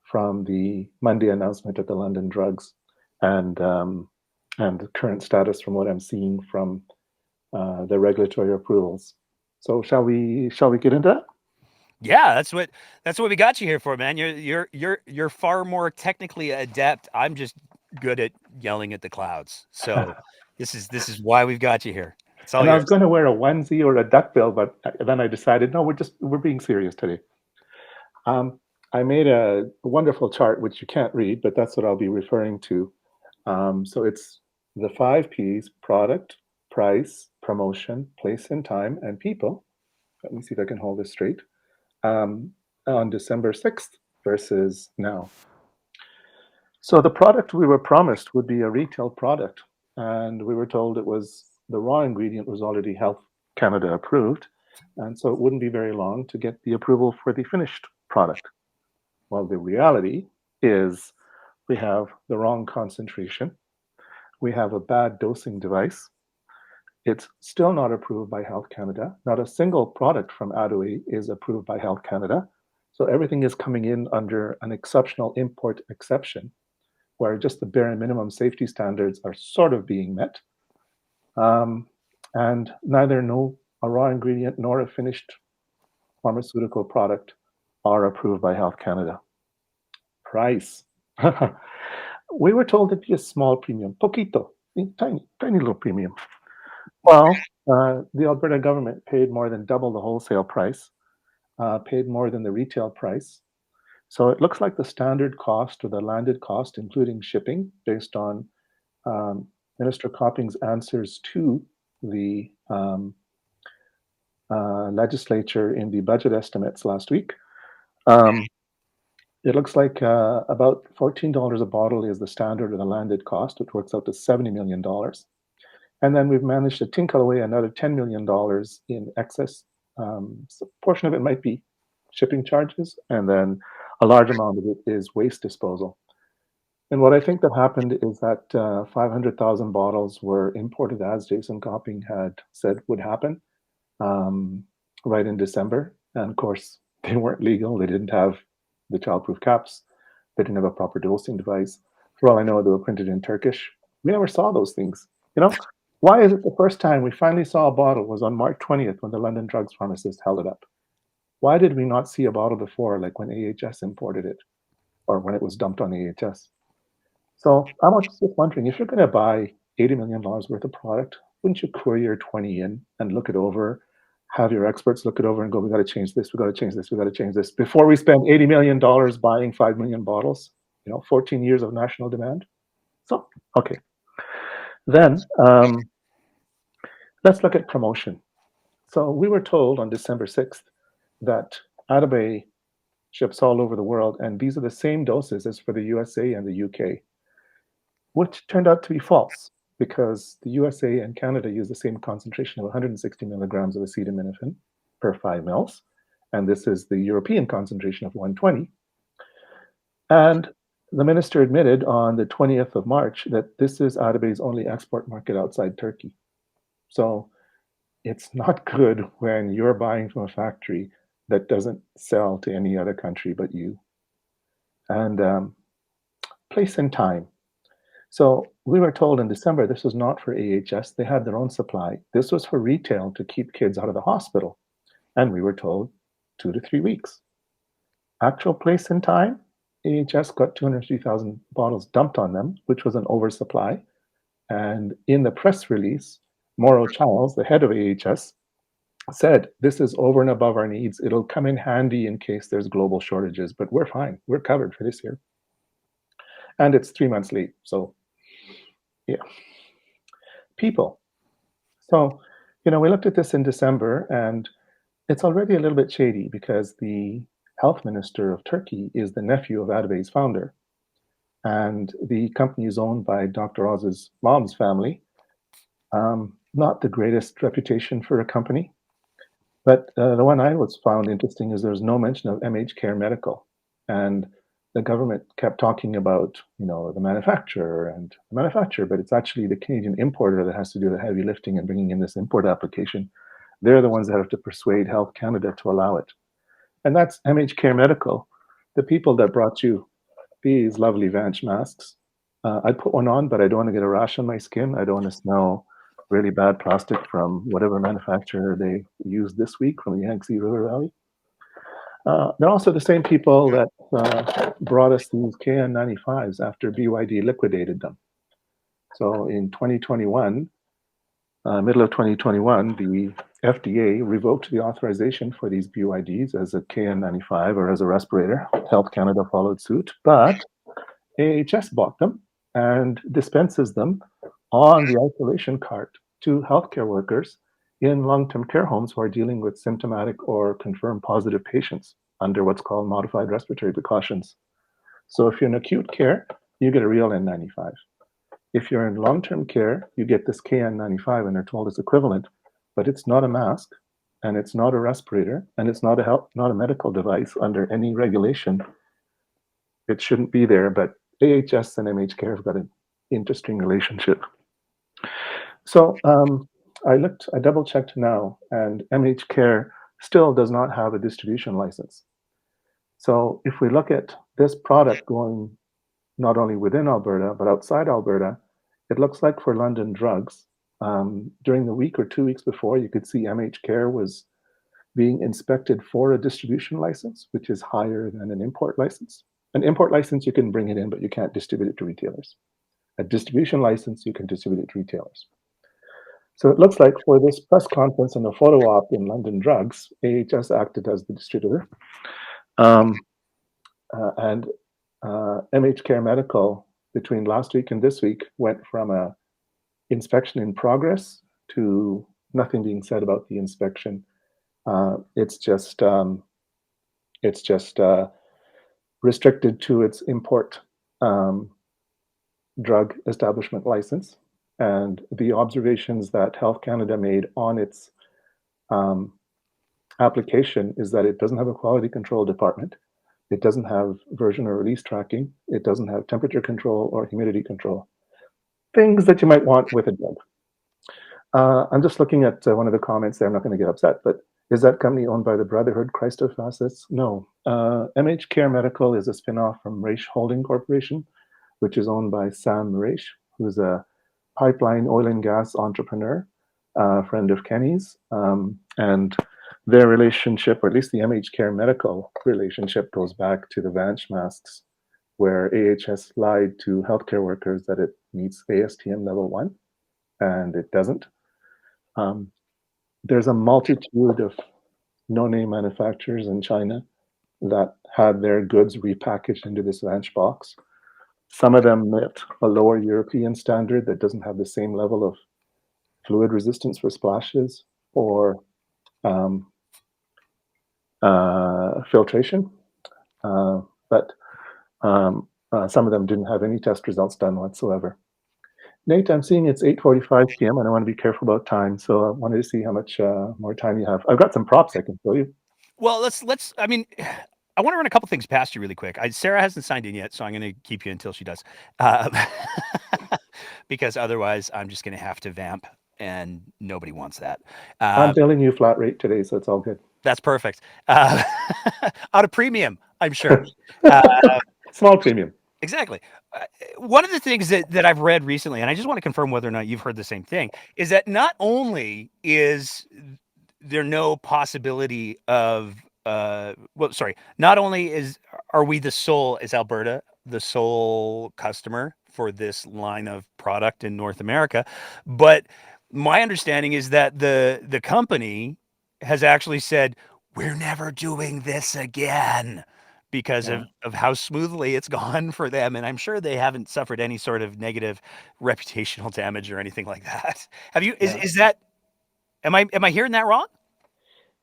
from the Monday announcement at the London Drugs and the current status from what I'm seeing from the regulatory approvals. So shall we get into that? Yeah, that's what we got you here for, man. You're far more technically adept. I'm just good at yelling at the clouds. So this is why we've got you here. It's all and yours. I was going to wear a onesie or a duckbill, but then I decided, no, we're being serious today. I made a wonderful chart, which you can't read, but that's what I'll be referring to. So it's the 5 Ps: product, price, promotion, place and time, and people. Let me see if I can hold this straight. On December 6th versus now. So the product we were promised would be a retail product, and we were told the raw ingredient was already Health Canada approved, and so it wouldn't be very long to get the approval for the finished product. Well, the reality is we have the wrong concentration. We have a bad dosing device. It's still not approved by Health Canada. Not a single product from Adway is approved by Health Canada. So everything is coming in under an exceptional import exception, where just the bare minimum safety standards are sort of being met. And neither a raw ingredient nor a finished pharmaceutical product are approved by Health Canada. Price. We were told it'd be a small premium, poquito, tiny little premium. Well, the Alberta government paid more than double the wholesale price, paid more than the retail price. So it looks like the standard cost or the landed cost, including shipping, based on Minister Copping's answers to the legislature in the budget estimates last week. It looks like about $14 a bottle is the standard or the landed cost, which works out to $70 million. And then we've managed to tinkle away another $10 million in excess. So a portion of it might be shipping charges, and then a large amount of it is waste disposal. And what I think that happened is that 500,000 bottles were imported as Jason Copping had said would happen right in December. And of course, they weren't legal. They didn't have the childproof caps. They didn't have a proper dosing device. For all I know, they were printed in Turkish. We never saw those things. Why is it the first time we finally saw a bottle was on March 20th when the London Drugs pharmacist held it up? Why did we not see a bottle before, like when AHS imported it or when it was dumped on AHS? So I'm just wondering, if you're going to buy $80 million worth of product, wouldn't you courier 20 in and look it over, have your experts look it over and go, we got to change this, we got to change this, we got to change this, before we spend $80 million buying 5 million bottles? 14 years of national demand. So, okay. Then let's look at promotion. So we were told on December 6th that Atabay ships all over the world, and these are the same doses as for the USA and the UK, which turned out to be false because the USA and Canada use the same concentration of 160 milligrams of acetaminophen per 5 mils, and this is the European concentration of 120. And the minister admitted on the 20th of March that this is Atabay's only export market outside Turkey. So it's not good when you're buying from a factory that doesn't sell to any other country but you. And place and time. So we were told in December this was not for AHS. They had their own supply. This was for retail to keep kids out of the hospital. And we were told 2 to 3 weeks. Actual place and time, AHS got 203,000 bottles dumped on them, which was an oversupply. And in the press release, Mauro Charles, the head of AHS, said, this is over and above our needs. It'll come in handy in case there's global shortages, but we're fine. We're covered for this year. And it's 3 months late. So, yeah. People. So, we looked at this in December, and it's already a little bit shady because the health minister of Turkey is the nephew of Atabay's founder. And the company is owned by Dr. Oz's mom's family. Not the greatest reputation for a company. But the one I was found interesting is there's no mention of MH Care Medical. And the government kept talking about, the manufacturer, but it's actually the Canadian importer that has to do the heavy lifting and bringing in this import application. They're the ones that have to persuade Health Canada to allow it. And that's MH Care Medical, the people that brought you these lovely Vance masks. I'd put one on, but I don't want to get a rash on my skin. I don't want to smell really bad plastic from whatever manufacturer they used this week from the Yangtze River Valley. They're also the same people that brought us these KN95s after BYD liquidated them. So in 2021, middle of 2021, the FDA revoked the authorization for these BYDs as a KN95 or as a respirator. Health Canada followed suit, but AHS bought them and dispenses them on the isolation cart to healthcare workers in long-term care homes who are dealing with symptomatic or confirmed positive patients under what's called modified respiratory precautions. So if you're in acute care, you get a real N95. If you're in long-term care, you get this KN95 and they're told it's equivalent, but it's not a mask and it's not a respirator and it's not a medical device under any regulation. It shouldn't be there, but AHS and MH Care have got an interesting relationship. So I double checked now, and MH Care still does not have a distribution license. So if we look at this product going not only within Alberta, but outside Alberta, it looks like for London Drugs, during the week or 2 weeks before, you could see MH Care was being inspected for a distribution license, which is higher than an import license. An import license, you can bring it in, but you can't distribute it to retailers. A distribution license, you can distribute it to retailers. So it looks like for this press conference and the photo op in London Drugs, AHS acted as the distributor. And MH Care Medical, between last week and this week, went from a inspection in progress to nothing being said about the inspection. It's just restricted to its import drug establishment license. And the observations that Health Canada made on its application is that it doesn't have a quality control department. It doesn't have version or release tracking. It doesn't have temperature control or humidity control. Things that you might want with a drug. I'm just looking at one of the comments there. I'm not going to get upset, but is that company owned by the Brotherhood Christ of Facets? No. MH Care Medical is a spinoff from Raish Holding Corporation, which is owned by Sam Raish, who's a pipeline oil and gas entrepreneur, friend of Kenny's. And their relationship, or at least the MH Care Medical relationship, goes back to the Vance masks, where AHS lied to healthcare workers that it meets ASTM level 1, and it doesn't. There's a multitude of no-name manufacturers in China that had their goods repackaged into this Vance box. Some of them met a lower European standard that doesn't have the same level of fluid resistance for splashes or filtration, but some of them didn't have any test results done whatsoever. Nate, I'm seeing it's 8:45 p.m. and I want to be careful about time, so I wanted to see how much more time you have. I've got some props I can show you. Well, let's. I mean, I want to run a couple things past you really quick. Sarah hasn't signed in yet, so I'm going to keep you until she does, because otherwise I'm just going to have to vamp, and nobody wants that. I'm billing you flat rate today, so it's all good. That's perfect. Out of premium, I'm sure. Small premium. Exactly. One of the things that I've read recently, and I just want to confirm whether or not you've heard the same thing, is that not only is there no possibility of not only are we is Alberta the sole customer for this line of product in North America, but my understanding is that the company has actually said we're never doing this again because of how smoothly it's gone for them, and I'm sure they haven't suffered any sort of negative reputational damage or anything like that. Have you? Is that? Am I hearing that wrong?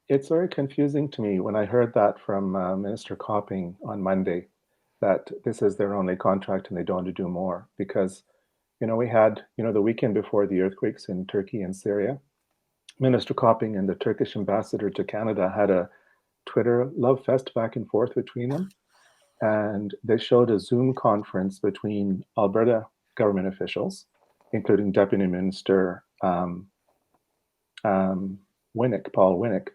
It's very confusing to me when I heard that from Minister Copping on Monday, that this is their only contract and they don't want to do more. Because, we had, the weekend before the earthquakes in Turkey and Syria, Minister Copping and the Turkish ambassador to Canada had a Twitter love fest back and forth between them. And they showed a Zoom conference between Alberta government officials, including Deputy Minister Paul Winnick,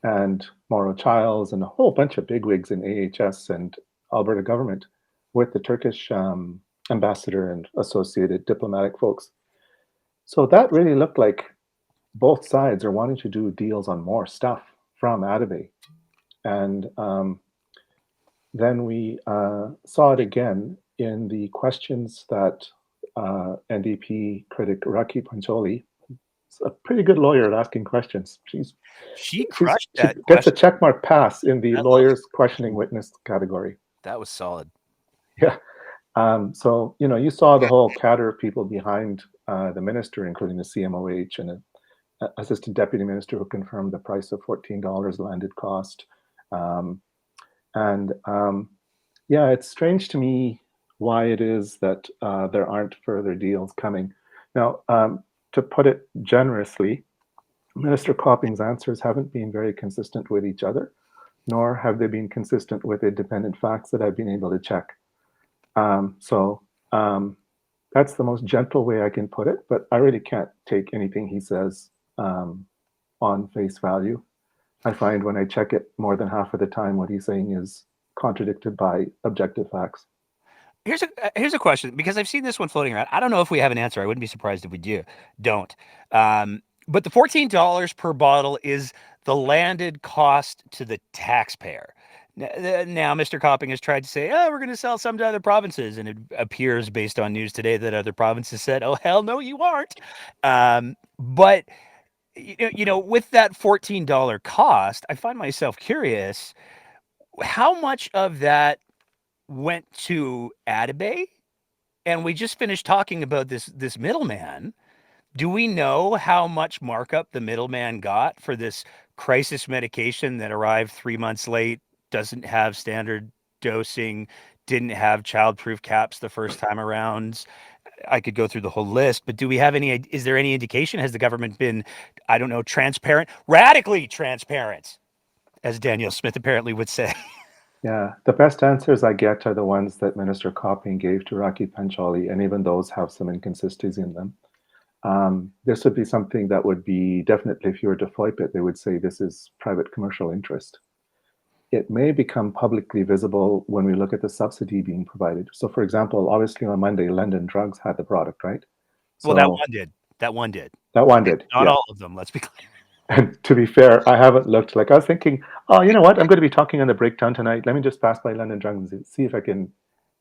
and Mauro Childs, and a whole bunch of bigwigs in AHS and Alberta government with the Turkish ambassador and associated diplomatic folks. So that really looked like both sides are wanting to do deals on more stuff from Atabey. And then we saw it again in the questions that NDP critic Raki Pancholi, a pretty good lawyer at asking questions. She crushed that. She gets a checkmark pass in the lawyers questioning witness category. That was solid. Yeah. So, you saw the whole cadre of people behind the minister, including the CMOH and an assistant deputy minister who confirmed the price of $14 landed cost. Yeah, it's strange to me why it is that there aren't further deals coming. Now, to put it generously, Minister Copping's answers haven't been very consistent with each other, nor have they been consistent with independent facts that I've been able to check. So that's the most gentle way I can put it, but I really can't take anything he says on face value. I find when I check it more than half of the time, what he's saying is contradicted by objective facts. Here's a question, because I've seen this one floating around. I don't know if we have an answer. I wouldn't be surprised if we don't. But the $14 per bottle is the landed cost to the taxpayer. Now, Mr. Copping has tried to say, we're going to sell some to other provinces. And it appears, based on news today, that other provinces said, oh, hell no, you aren't. But, with that $14 cost, I find myself curious, how much of that went to Atabey? And we just finished talking about this middleman. Do we know how much markup the middleman got for this crisis medication that arrived 3 months late, doesn't have standard dosing, didn't have childproof caps the first time around? I could go through the whole list, but is there any indication? Has the government been, I don't know, transparent, radically transparent, as Danielle Smith apparently would say? Yeah, the best answers I get are the ones that Minister Copping gave to Raki Pancholi, and even those have some inconsistencies in them. This would be something that would be definitely, if you were to FOIP it, they would say this is private commercial interest. It may become publicly visible when we look at the subsidy being provided. So, for example, obviously on Monday, London Drugs had the product, right? Well, that one did. That one did. Not all of them, let's be clear. And to be fair, I haven't looked. Like, I was thinking, oh, you know what? I'm going to be talking on the breakdown tonight. Let me just pass by London Drugs and see if I can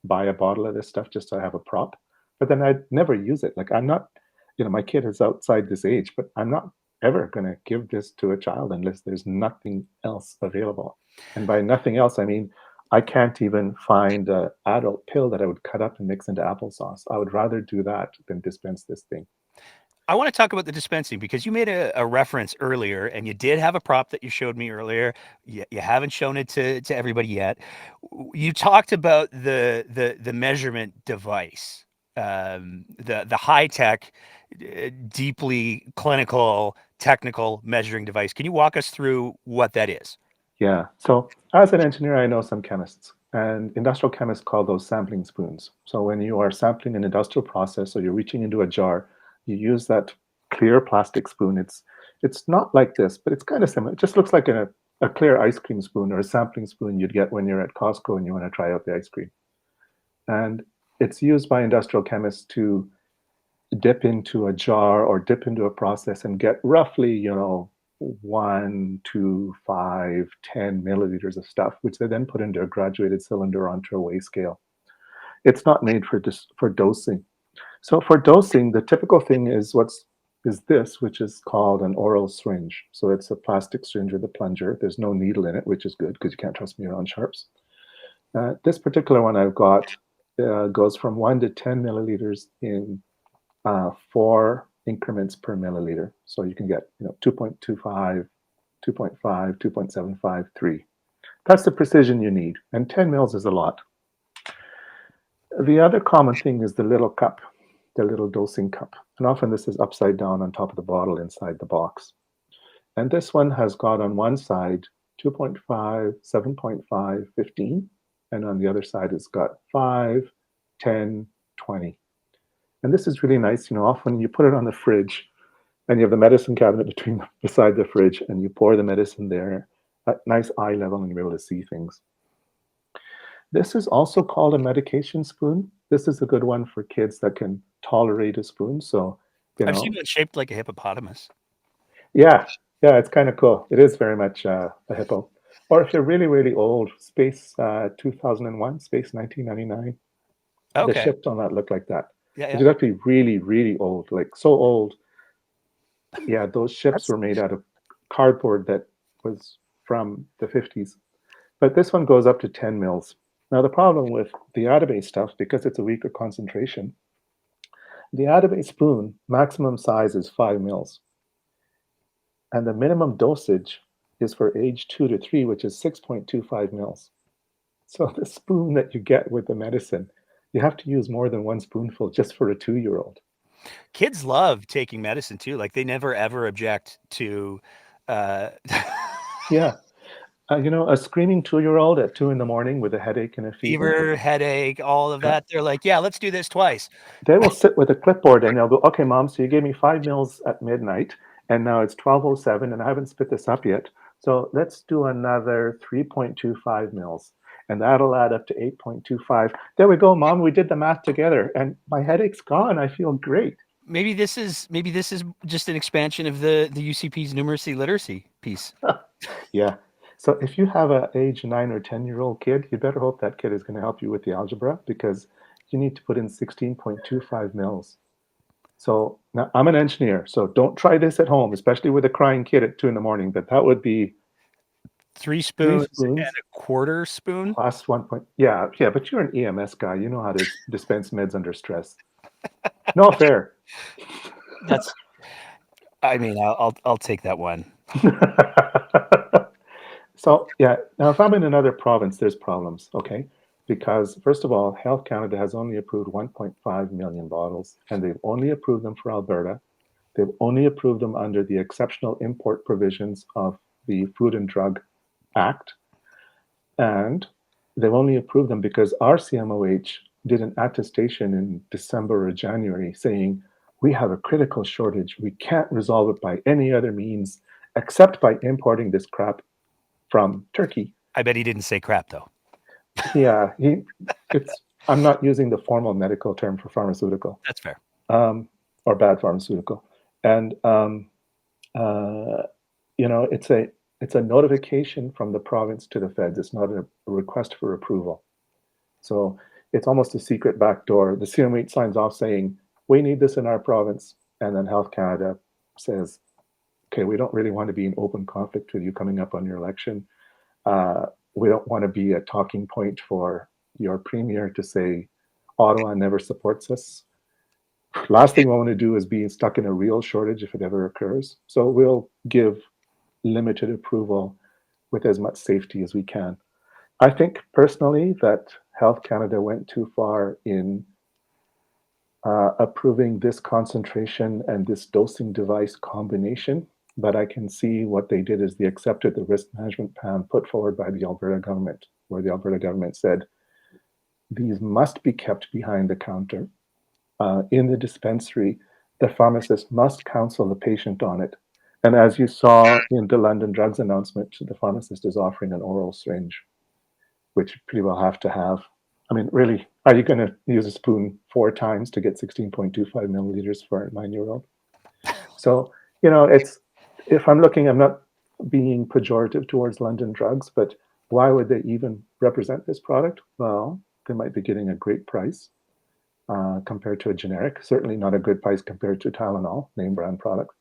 buy a bottle of this stuff just so I have a prop. But then I'd never use it. Like, I'm not, my kid is outside this age, but I'm not ever going to give this to a child unless there's nothing else available. And by nothing else, I mean, I can't even find an adult pill that I would cut up and mix into applesauce. I would rather do that than dispense this thing. I want to talk about the dispensing because you made a reference earlier, and you did have a prop that you showed me earlier. You haven't shown it to everybody yet. You talked about the measurement device, the high tech, deeply clinical, technical measuring device. Can you walk us through what that is? Yeah. So as an engineer, I know some chemists, and industrial chemists call those sampling spoons. So when you are sampling an industrial process, or you're reaching into a jar, you use that clear plastic spoon. It's not like this, but it's kind of similar. It just looks like a clear ice cream spoon or a sampling spoon you'd get when you're at Costco and you want to try out the ice cream. And it's used by industrial chemists to dip into a jar or dip into a process and get roughly, 1, 2, 5, 10 milliliters of stuff, which they then put into a graduated cylinder onto a weigh scale. It's not made for dosing. So for dosing, the typical thing is this, which is called an oral syringe. So it's a plastic syringe with a plunger. There's no needle in it, which is good because you can't trust me around sharps. This particular one I've got goes from 1 to 10 milliliters in 4 increments per milliliter. So you can get 2.25, 2.5, 2.75, 3. That's the precision you need. And 10 mils is a lot. The other common thing is the little cup, the little dosing cup. And often this is upside down on top of the bottle inside the box. And this one has got on one side 2.5, 7.5, 15. And on the other side, it's got 5, 10, 20. And this is really nice. Often you put it on the fridge and you have the medicine cabinet beside the fridge, and you pour the medicine there at nice eye level and you're able to see things. This is also called a medication spoon. This is a good one for kids that can tolerate a spoon. So, I've seen one shaped like a hippopotamus. Yeah, it's kind of cool. It is very much a hippo. Or if you're really, really old, Space 2001, Space 1999. Okay. The ships on that look like that. Yeah. But you'd have to be really, really old, like so old. Yeah, those ships were made out of cardboard that was from the 50s. But this one goes up to 10 mils. Now, the problem with the Atabase stuff, because it's a weaker concentration, the Atabase spoon maximum size is 5 mils. And the minimum dosage is for age 2 to 3, which is 6.25 mils. So the spoon that you get with the medicine, you have to use more than one spoonful just for a 2-year-old. Kids love taking medicine too. Like they never ever object to. Yeah. A screaming 2-year-old at 2 a.m. with a headache and a fever, headache, all of that. They're like, yeah, let's do this twice. They will sit with a clipboard and they'll go, okay, Mom, so you gave me 5 mils at midnight and now it's 12:07 and I haven't spit this up yet. So let's do another 3.25 mils. And that'll add up to 8.25. There we go, Mom. We did the math together, and my headache's gone. I feel great. Maybe this is just an expansion of the UCP's numeracy literacy piece. Yeah. So if you have an age 9 or 10-year-old kid, you better hope that kid is going to help you with the algebra, because you need to put in 16.25 mils. So now I'm an engineer, so don't try this at home, especially with a crying kid at 2 a.m. But that would be 3 spoons and a quarter spoon plus 1 point. Yeah, but you're an EMS guy. You know how to dispense meds under stress. No fair. I'll take that one. So yeah, now if I'm in another province, there's problems, okay? Because first of all, Health Canada has only approved 1.5 million bottles, and they've only approved them for Alberta. They've only approved them under the exceptional import provisions of the Food and Drug Act. And they've only approved them because our CMOH did an attestation in December or January saying, we have a critical shortage. We can't resolve it by any other means except by importing this crap from Turkey. I bet he didn't say crap, though. Yeah, I'm not using the formal medical term for pharmaceutical. That's fair. Or bad pharmaceutical. And, it's a notification from the province to the feds. It's not a request for approval. So it's almost a secret backdoor. The CMH signs off saying, we need this in our province. And then Health Canada says, okay, we don't really want to be in open conflict with you coming up on your election. we don't want to be a talking point for your premier to say Ottawa never supports us. Last thing we want to do is be stuck in a real shortage if it ever occurs. So we'll give limited approval with as much safety as we can. I think personally that Health Canada went too far in approving this concentration and this dosing device combination, but I can see what they did is they accepted the risk management plan put forward by the Alberta government, where the Alberta government said these must be kept behind the counter. In the dispensary, the pharmacist must counsel the patient on it. And as you saw in the London Drugs announcement, the pharmacist is offering an oral syringe, which you pretty well have to have. I mean, really, are you going to use a spoon 4 times to get 16.25 milliliters for a 9-year-old? So, it's, if I'm looking, I'm not being pejorative towards London Drugs, but why would they even represent this product? Well, they might be getting a great price compared to a generic, certainly not a good price compared to Tylenol, name brand product,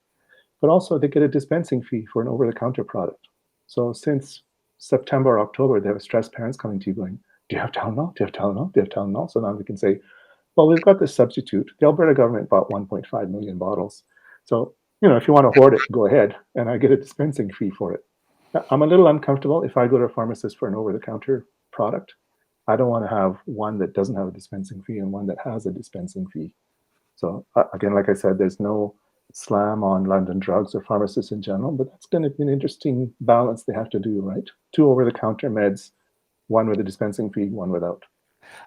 but also they get a dispensing fee for an over-the-counter product. So since September, October, they have stressed parents coming to you going, do you have Tylenol? Do you have Tylenol? Do you have Tylenol? So now we can say, well, we've got this substitute. The Alberta government bought 1.5 million bottles. So, if you want to hoard it, go ahead, and I get a dispensing fee for it. I'm a little uncomfortable if I go to a pharmacist for an over-the-counter product. I don't want to have one that doesn't have a dispensing fee and one that has a dispensing fee. So again, like I said, there's no slam on London Drugs or pharmacists in general, but that's going to be an interesting balance they have to do, right? 2 over-the-counter meds, one with a dispensing fee, one without.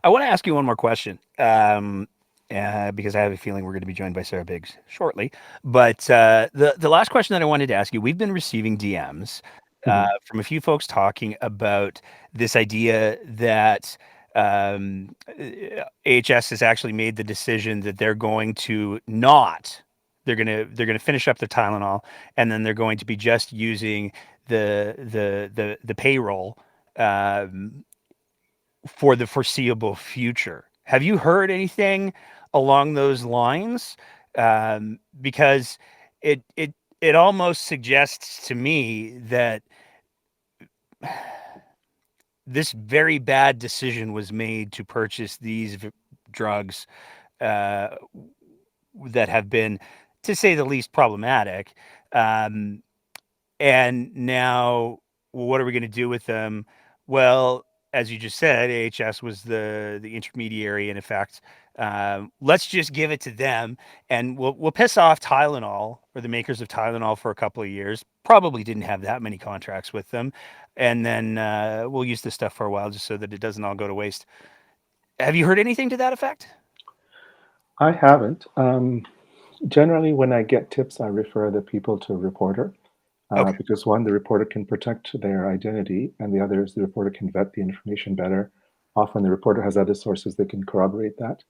I want to ask you one more question because I have a feeling we're going to be joined by Sarah Biggs shortly. But the last question that I wanted to ask you, we've been receiving DMs from a few folks talking about this idea that AHS has actually made the decision that they're going to they're going to finish up the Tylenol, and then they're going to be just using the payroll for the foreseeable future. Have you heard anything along those lines? Because it almost suggests to me that this very bad decision was made to purchase these drugs that have been, to say the least, problematic. And now, what are we going to do with them? Well, as you just said, AHS was the intermediary, in effect. Let's just give it to them, and we'll piss off Tylenol, or the makers of Tylenol, for a couple of years. Probably didn't have that many contracts with them, and then we'll use this stuff for a while just so that it doesn't all go to waste. Have you heard anything to that effect? I haven't. Generally, when I get tips, I refer the people to a reporter. Because one, the reporter can protect their identity, and the other is the reporter can vet the information better. Often the reporter has other sources that can corroborate that.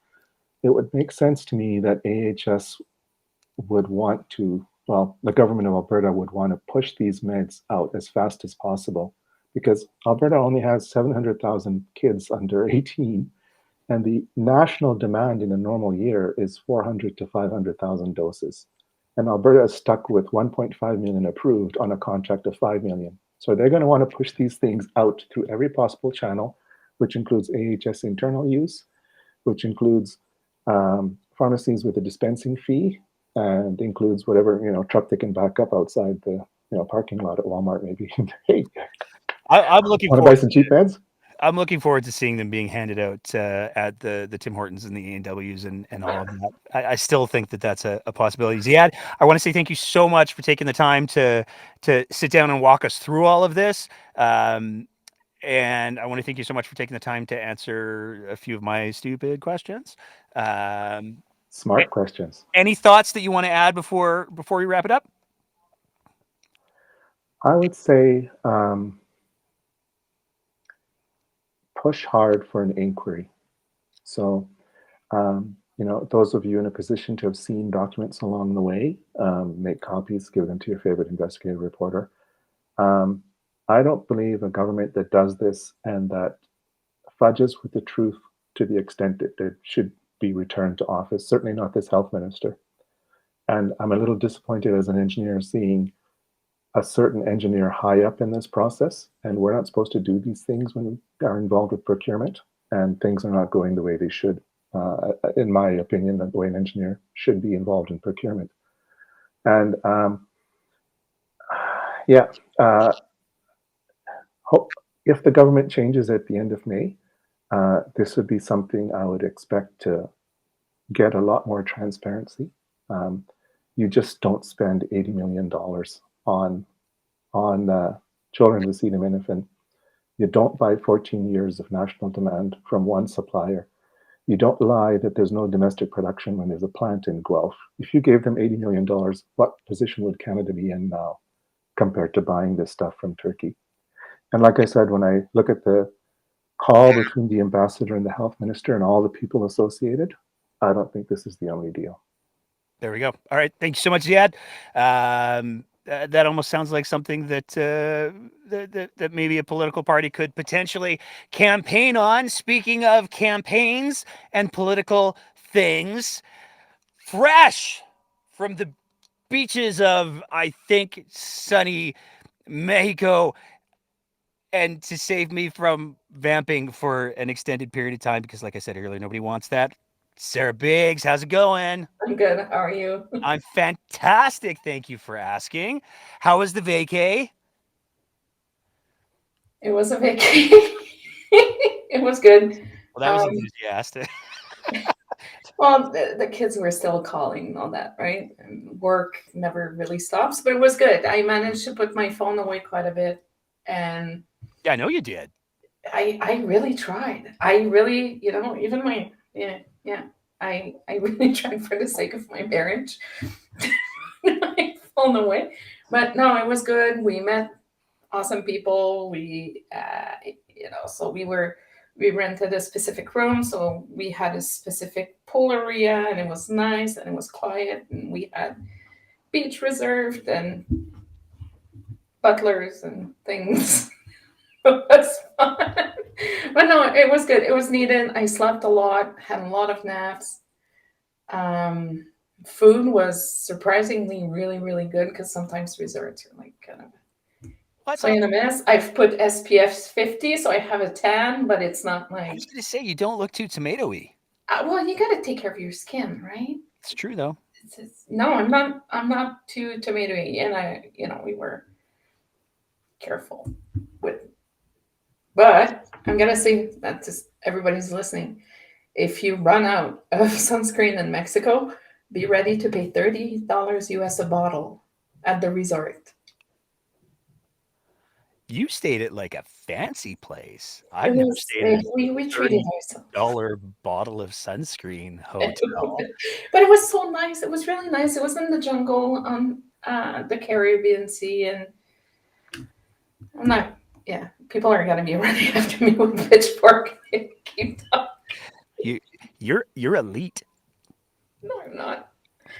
It would make sense to me that AHS would want to, well, the government of Alberta would want to push these meds out as fast as possible, because Alberta only has 700,000 kids under 18, and the national demand in a normal year is 400 to 500,000 doses. And Alberta is stuck with 1.5 million approved on a contract of 5 million. So they're going to want to push these things out through every possible channel, which includes AHS internal use, which includes pharmacies with a dispensing fee, and includes whatever truck they can back up outside the parking lot at Walmart. Maybe. Hey, I'm looking want to buy some cheap meds? I'm looking forward to seeing them being handed out at the Tim Hortons and the A&Ws and all of that. I still think that that's a possibility. Ziad, I want to say thank you so much for taking the time to sit down and walk us through all of this. And I want to thank you so much for taking the time to answer a few of my stupid questions. Smart questions. Any thoughts that you want to add before we wrap it up? I would say push hard for an inquiry. So, those of you in a position to have seen documents along the way, make copies, give them to your favorite investigative reporter. I don't believe a government that does this and that fudges with the truth to the extent that it should be returned to office, certainly not this health minister. And I'm a little disappointed as an engineer seeing a certain engineer high up in this process, and we're not supposed to do these things when we are involved with procurement, and things are not going the way they should. In my opinion, the way an engineer should be involved in procurement. And yeah, if the government changes at the end of May, this would be something I would expect to get a lot more transparency. You just don't spend $80 million on children with acetaminophen. You don't buy 14 years of national demand from one supplier. You don't lie that there's no domestic production when there's a plant in Guelph. If you gave them $80 million, what position would Canada be in now compared to buying this stuff from Turkey? And like I said, when I look at the call between the ambassador and the health minister and all the people associated, I don't think this is the only deal. There we go. All right. Thank you so much, Ziad. That almost sounds like something that, that maybe a political party could potentially campaign on. Speaking of campaigns and political things, fresh from the beaches of, I think, sunny Mexico, and to save me from vamping for an extended period of time, because like I said earlier, nobody wants that. Sarah Biggs, how's it going? I'm good. How are you? I'm fantastic. Thank you for asking. How was the vacay? It was a vacation. It was good. Well, that was enthusiastic. Well, the kids were still calling and all that, right? And work never really stops, but it was good. I managed to put my phone away quite a bit, and yeah, I know you did. I really tried. I really, even my I really tried for the sake of my marriage. My phone away, but no, it was good. We met awesome people. We so we rented a specific room, so we had a specific pool area, and it was nice and it was quiet, and we had beach reserved and butlers and things. It was fun. But no, it was good. It was needed. I slept a lot, had a lot of naps. Food was surprisingly really, really good, because sometimes resorts are like kind of so in a mess. I've put SPF 50, so I have a tan, but it's not like. I was going to say, you don't look too tomatoey. Well, you got to take care of your skin, right? It's true, though. No, I'm not too tomatoey, and we were careful with. But I'm gonna say that to everybody's listening. If you run out of sunscreen in Mexico, be ready to pay $30 US a bottle at the resort. You stayed at like a fancy place. I've never stayed at we treated ourselves. $30 bottle of sunscreen hotel. But it was so nice. It was really nice. It was in the jungle on the Caribbean Sea, and I'm not. Yeah, people are gonna be running after me with pitchfork. Keep talking. You're elite. No, I'm not.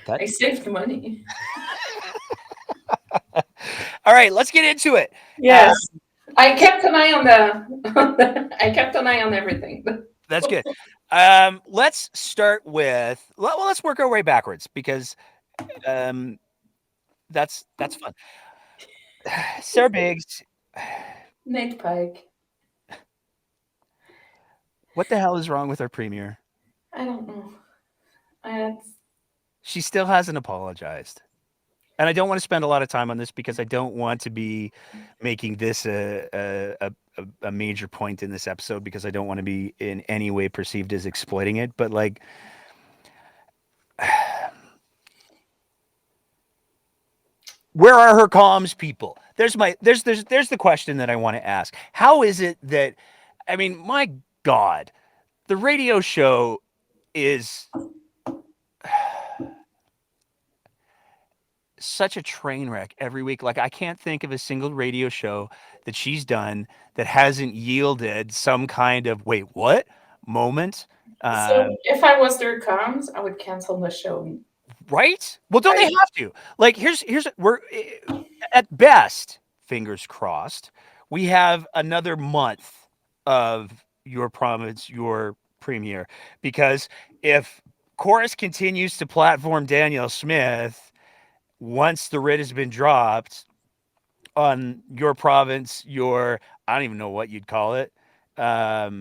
I saved money. All right, let's get into it. Yes, I kept an eye on I kept an eye on everything. That's good. Let's start with. Well, let's work our way backwards, because that's fun. Sarah Biggs. Nate Pike. What the hell is wrong with our premier? I don't know. She still hasn't apologized. And I don't want to spend a lot of time on this, because I don't want to be making this a major point in this episode, because I don't want to be in any way perceived as exploiting it. But like, where are her comms people? There's the question that I want to ask. How is it that, I mean, my God, the radio show is such a train wreck every week. Like, I can't think of a single radio show that she's done that hasn't yielded some kind of wait, what moment. So if I was their comms, I would cancel the show. Right? Well, don't they have to? Like, we're at best, fingers crossed, we have another month of your promise, your premiere, because if Chorus continues to platform Danielle Smith once the writ has been dropped, on your province, your, I don't even know what you'd call it. I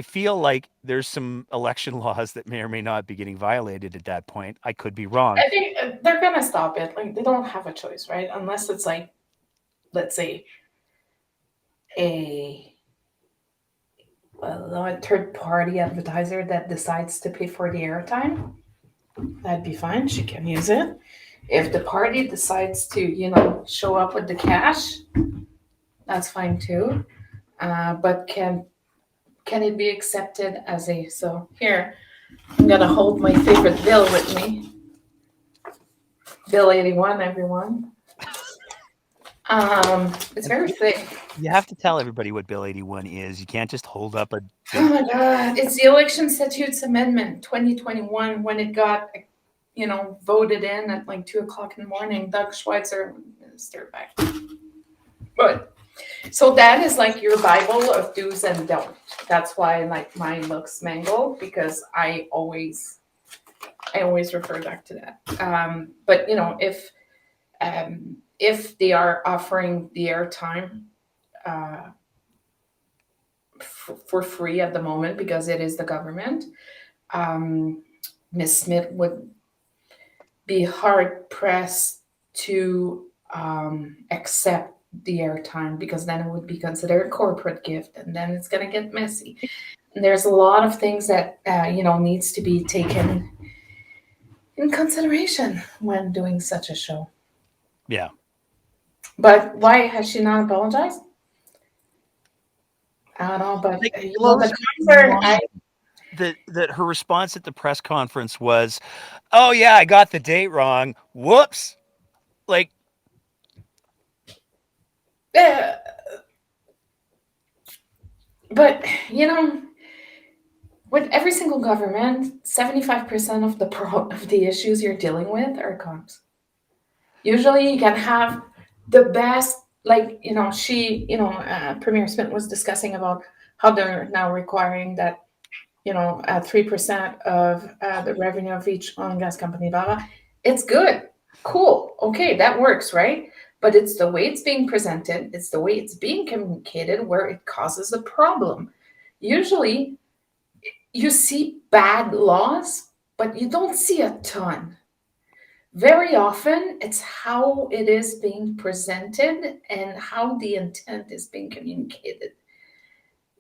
feel like there's some election laws that may or may not be getting violated at that point. I could be wrong. I think they're gonna stop it. Like they don't have a choice, right? Unless it's like, let's say, a third party advertiser that decides to pay for the airtime. That'd be fine. She can use it. If the party decides to, show up with the cash, that's fine too. But can it be accepted as a, so here, I'm gonna hold my favorite bill with me. Bill 81, everyone. It's very thick. You have to tell everybody what Bill 81 is. You can't just hold up a. Oh my God. It's the Election Statutes Amendment 2021 when it got, voted in at like 2:00 in the morning. Doug Schweitzer, minister back. But so that is like your Bible of do's and don'ts. That's why like mine looks mangled, because I always refer back to that. But if they are offering the airtime for free at the moment because it is the government, Ms. Smith would be hard pressed to accept the airtime, because then it would be considered a corporate gift, and then it's going to get messy. And there's a lot of things that needs to be taken in consideration when doing such a show. Yeah. But why has she not apologized? I don't know, but that her response at the press conference was, "Oh yeah, I got the date wrong. Whoops!" Like, but with every single government, 75% of the issues you're dealing with are comms. Usually, you can have the best, Premier Smith was discussing about how they're now requiring that, 3% of the revenue of each oil and gas company, blah, blah. It's good. Cool. Okay, that works, right? But it's the way it's being presented, it's the way it's being communicated where it causes a problem. Usually, you see bad laws, but you don't see a ton. Very often, it's how it is being presented and how the intent is being communicated.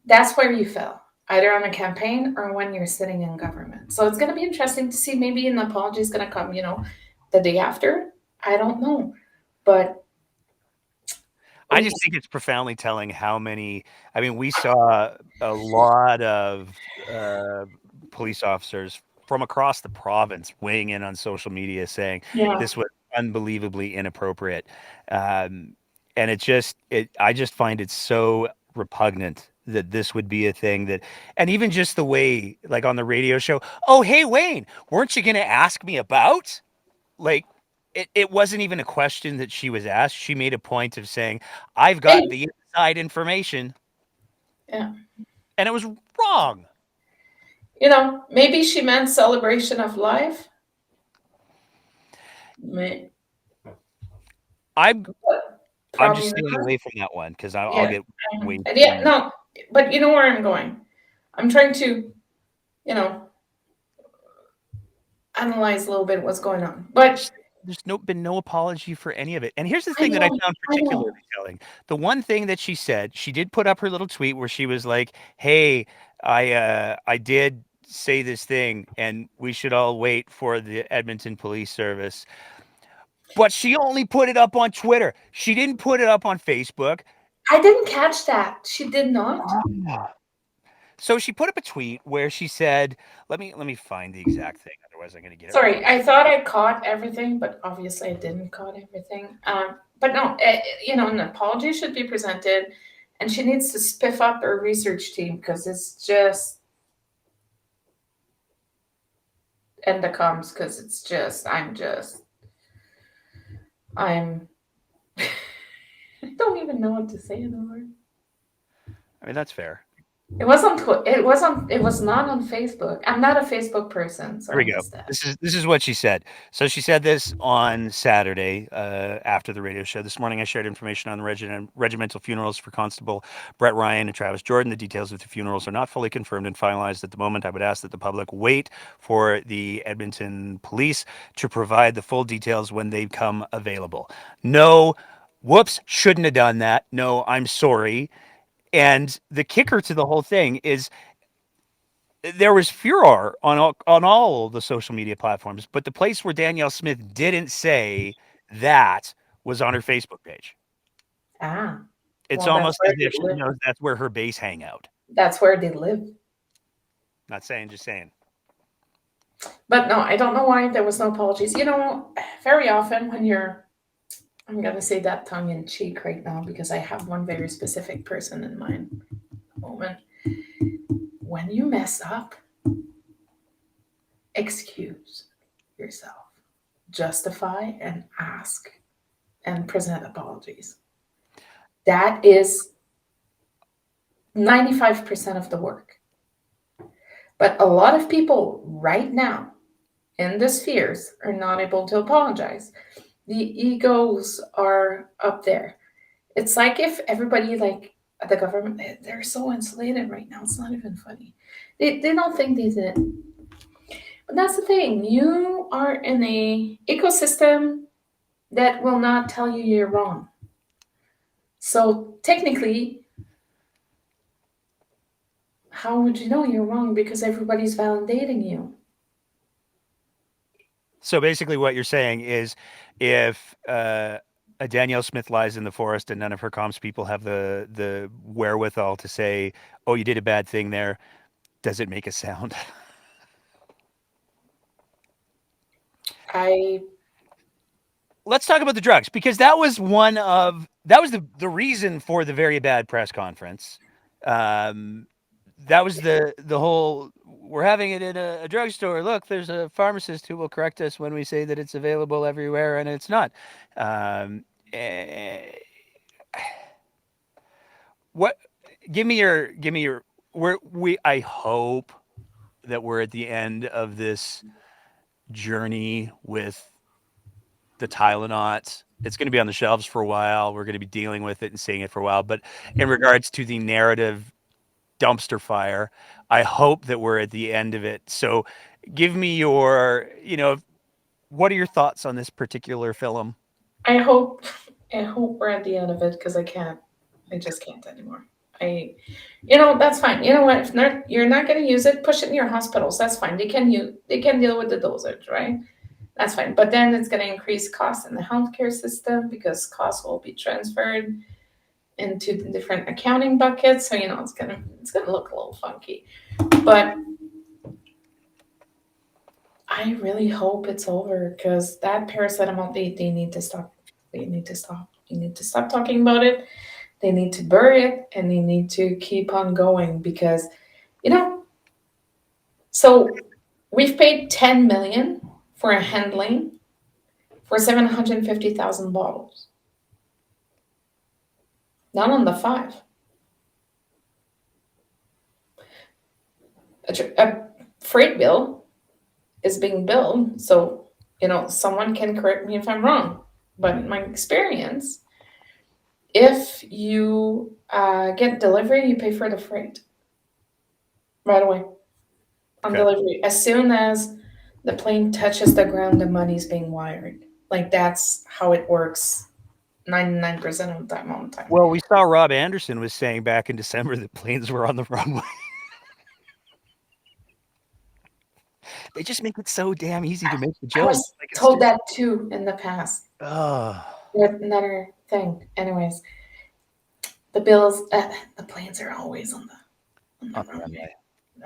That's where you fail, either on a campaign or when you're sitting in government. So it's going to be interesting to see. Maybe an apology is going to come, the day after. I don't know. But I just think it's profoundly telling how many. I mean, we saw a lot of police officers from across the province weighing in on social media saying this was unbelievably inappropriate, and I just find it so repugnant that this would be a thing that, and even just the way, like on the radio show, "Oh, hey Wayne, weren't you going to ask me about?" Like, it wasn't even a question that she was asked. She made a point of saying, "I've got the inside information." Yeah. And it was wrong. Maybe she meant celebration of life. I'm just staying away from that one because I'll get way. No, but you know where I'm going. I'm trying to, analyze a little bit what's going on. But there's been no apology for any of it. And here's the thing that I found particularly telling. The one thing that she said, she did put up her little tweet where she was like, "Hey, I did say this thing, and we should all wait for the Edmonton Police Service." But she only put it up on Twitter. She didn't put it up on Facebook. I didn't catch that. She did not. So she put up a tweet where she said, let me find the exact thing. Otherwise, I'm going to get it Sorry, wrong. I thought I caught everything, but obviously I didn't caught everything. But no, an apology should be presented, and she needs to spiff up her research team because it's just, and the comms, because it's just, I don't even know what to say anymore. I mean, that's fair. It was on it was not on Facebook. I'm not a Facebook person, so Here we I go. missed that. This is what she said. So she said this on Saturday after the radio show. This morning, I shared information on the regimental funerals for Constable Brett Ryan and Travis Jordan. The details of the funerals are not fully confirmed and finalized at the moment. I would ask that the public wait for the Edmonton Police to provide the full details when they become available. No, whoops, shouldn't have done that. No, I'm sorry. And the kicker to the whole thing is there was furor on all the social media platforms, but the place where Danielle Smith didn't say that was on her Facebook page. Ah, It's well, that's almost where as if they she live. knows that's where her base hang out. That's where they live. Not saying, just saying. But no, I don't know why there was no apologies. You know, very often when I'm gonna say that tongue in cheek right now because I have one very specific person in mind. At the moment, when you mess up, excuse yourself, justify and ask, and present apologies. That is 95% of the work. But a lot of people right now in the spheres are not able to apologize. The egos are up there. It's like if everybody, like the government, they're so insulated right now. It's not even funny. They don't think they did. But that's the thing. You are in a ecosystem that will not tell you you're wrong. So technically, how would you know you're wrong? Because everybody's validating you. So basically, what you're saying is, if a Danielle Smith lies in the forest and none of her comms people have the wherewithal to say, "Oh, you did a bad thing there," does it make a sound? Let's talk about the drugs, because that was the reason for the very bad press conference. That was the whole, we're having it in a drugstore. Look, there's a pharmacist who will correct us when we say that it's available everywhere and it's not. What? Give me your. I hope that we're at the end of this journey with the Tylenots. It's going to be on the shelves for a while. We're going to be dealing with it and seeing it for a while. But in regards to the narrative dumpster fire, I hope that we're at the end of it. So give me your, what are your thoughts on this particular film? I hope we're at the end of it because I just can't anymore. That's fine. You know what? If not, you're not going to use it, push it in your hospitals. That's fine. They can deal with the dosage, right? That's fine. But then it's going to increase costs in the healthcare system because costs will be transferred into the different accounting buckets. So it's gonna look a little funky. But I really hope it's over because that paracetamol, they need to stop. They need to stop. They need to stop talking about it. They need to bury it and they need to keep on going because, so we've paid 10 million for a handling for 750,000 bottles. Not on the 5. A freight bill is being billed, so someone can correct me if I'm wrong. But in my experience, if you get delivery, you pay for the freight right away on delivery. As soon as the plane touches the ground, the money's being wired. Like that's how it works 99% of the time on time. Well, we saw Rob Anderson was saying back in December that planes were on the runway. They just make it so damn easy to make the joke. I was told that too in the past. With another thing. Anyways, the bills, the planes are always on the runway.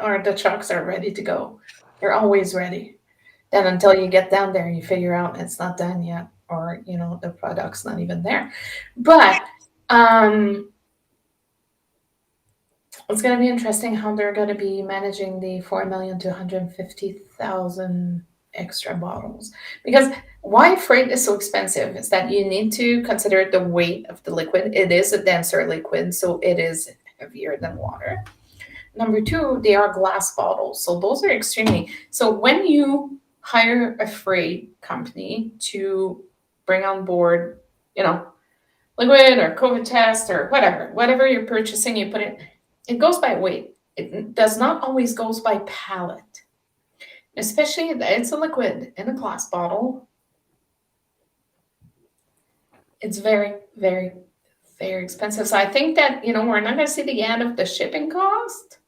Or the trucks are ready to go. They're always ready. Then until you get down there, you figure out it's not done yet, or the product's not even there. But it's going to be interesting how they're going to be managing the 4,250,000 extra bottles. Because why freight is so expensive is that you need to consider the weight of the liquid. It is a denser liquid, so it is heavier than water. number two, they are glass bottles. So those are extremely, so when you hire a freight company to bring on board, liquid or COVID test or whatever you're purchasing, you put it goes by weight. It does not always goes by pallet, especially if it's a liquid in a glass bottle. It's very, very, very expensive. So I think that, we're not going to see the end of the shipping cost.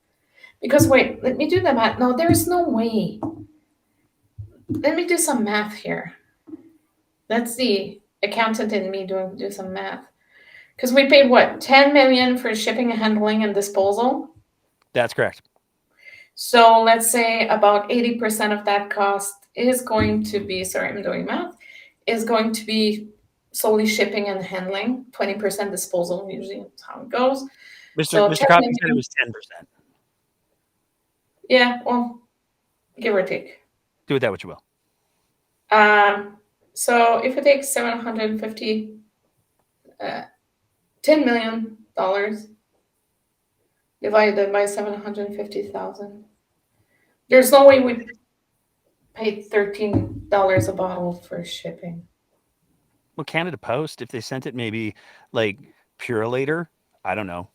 Because wait, let me do the math. No, there's no way. Let me do some math here. That's the accountant in me do some math. Because we paid what, 10 million for shipping, handling, and disposal? That's correct. So let's say about 80% of that cost is going to be, sorry, I'm doing math, is going to be solely shipping and handling, 20% disposal, usually that's how it goes. Mr. Coffey said it was 10%. Yeah, well, give or take. Do with that what you will. So if we take 750, $10 million divided by 750,000, there's no way we paid $13 a bottle for shipping. Well, Canada Post, if they sent it maybe like Pure later, I don't know.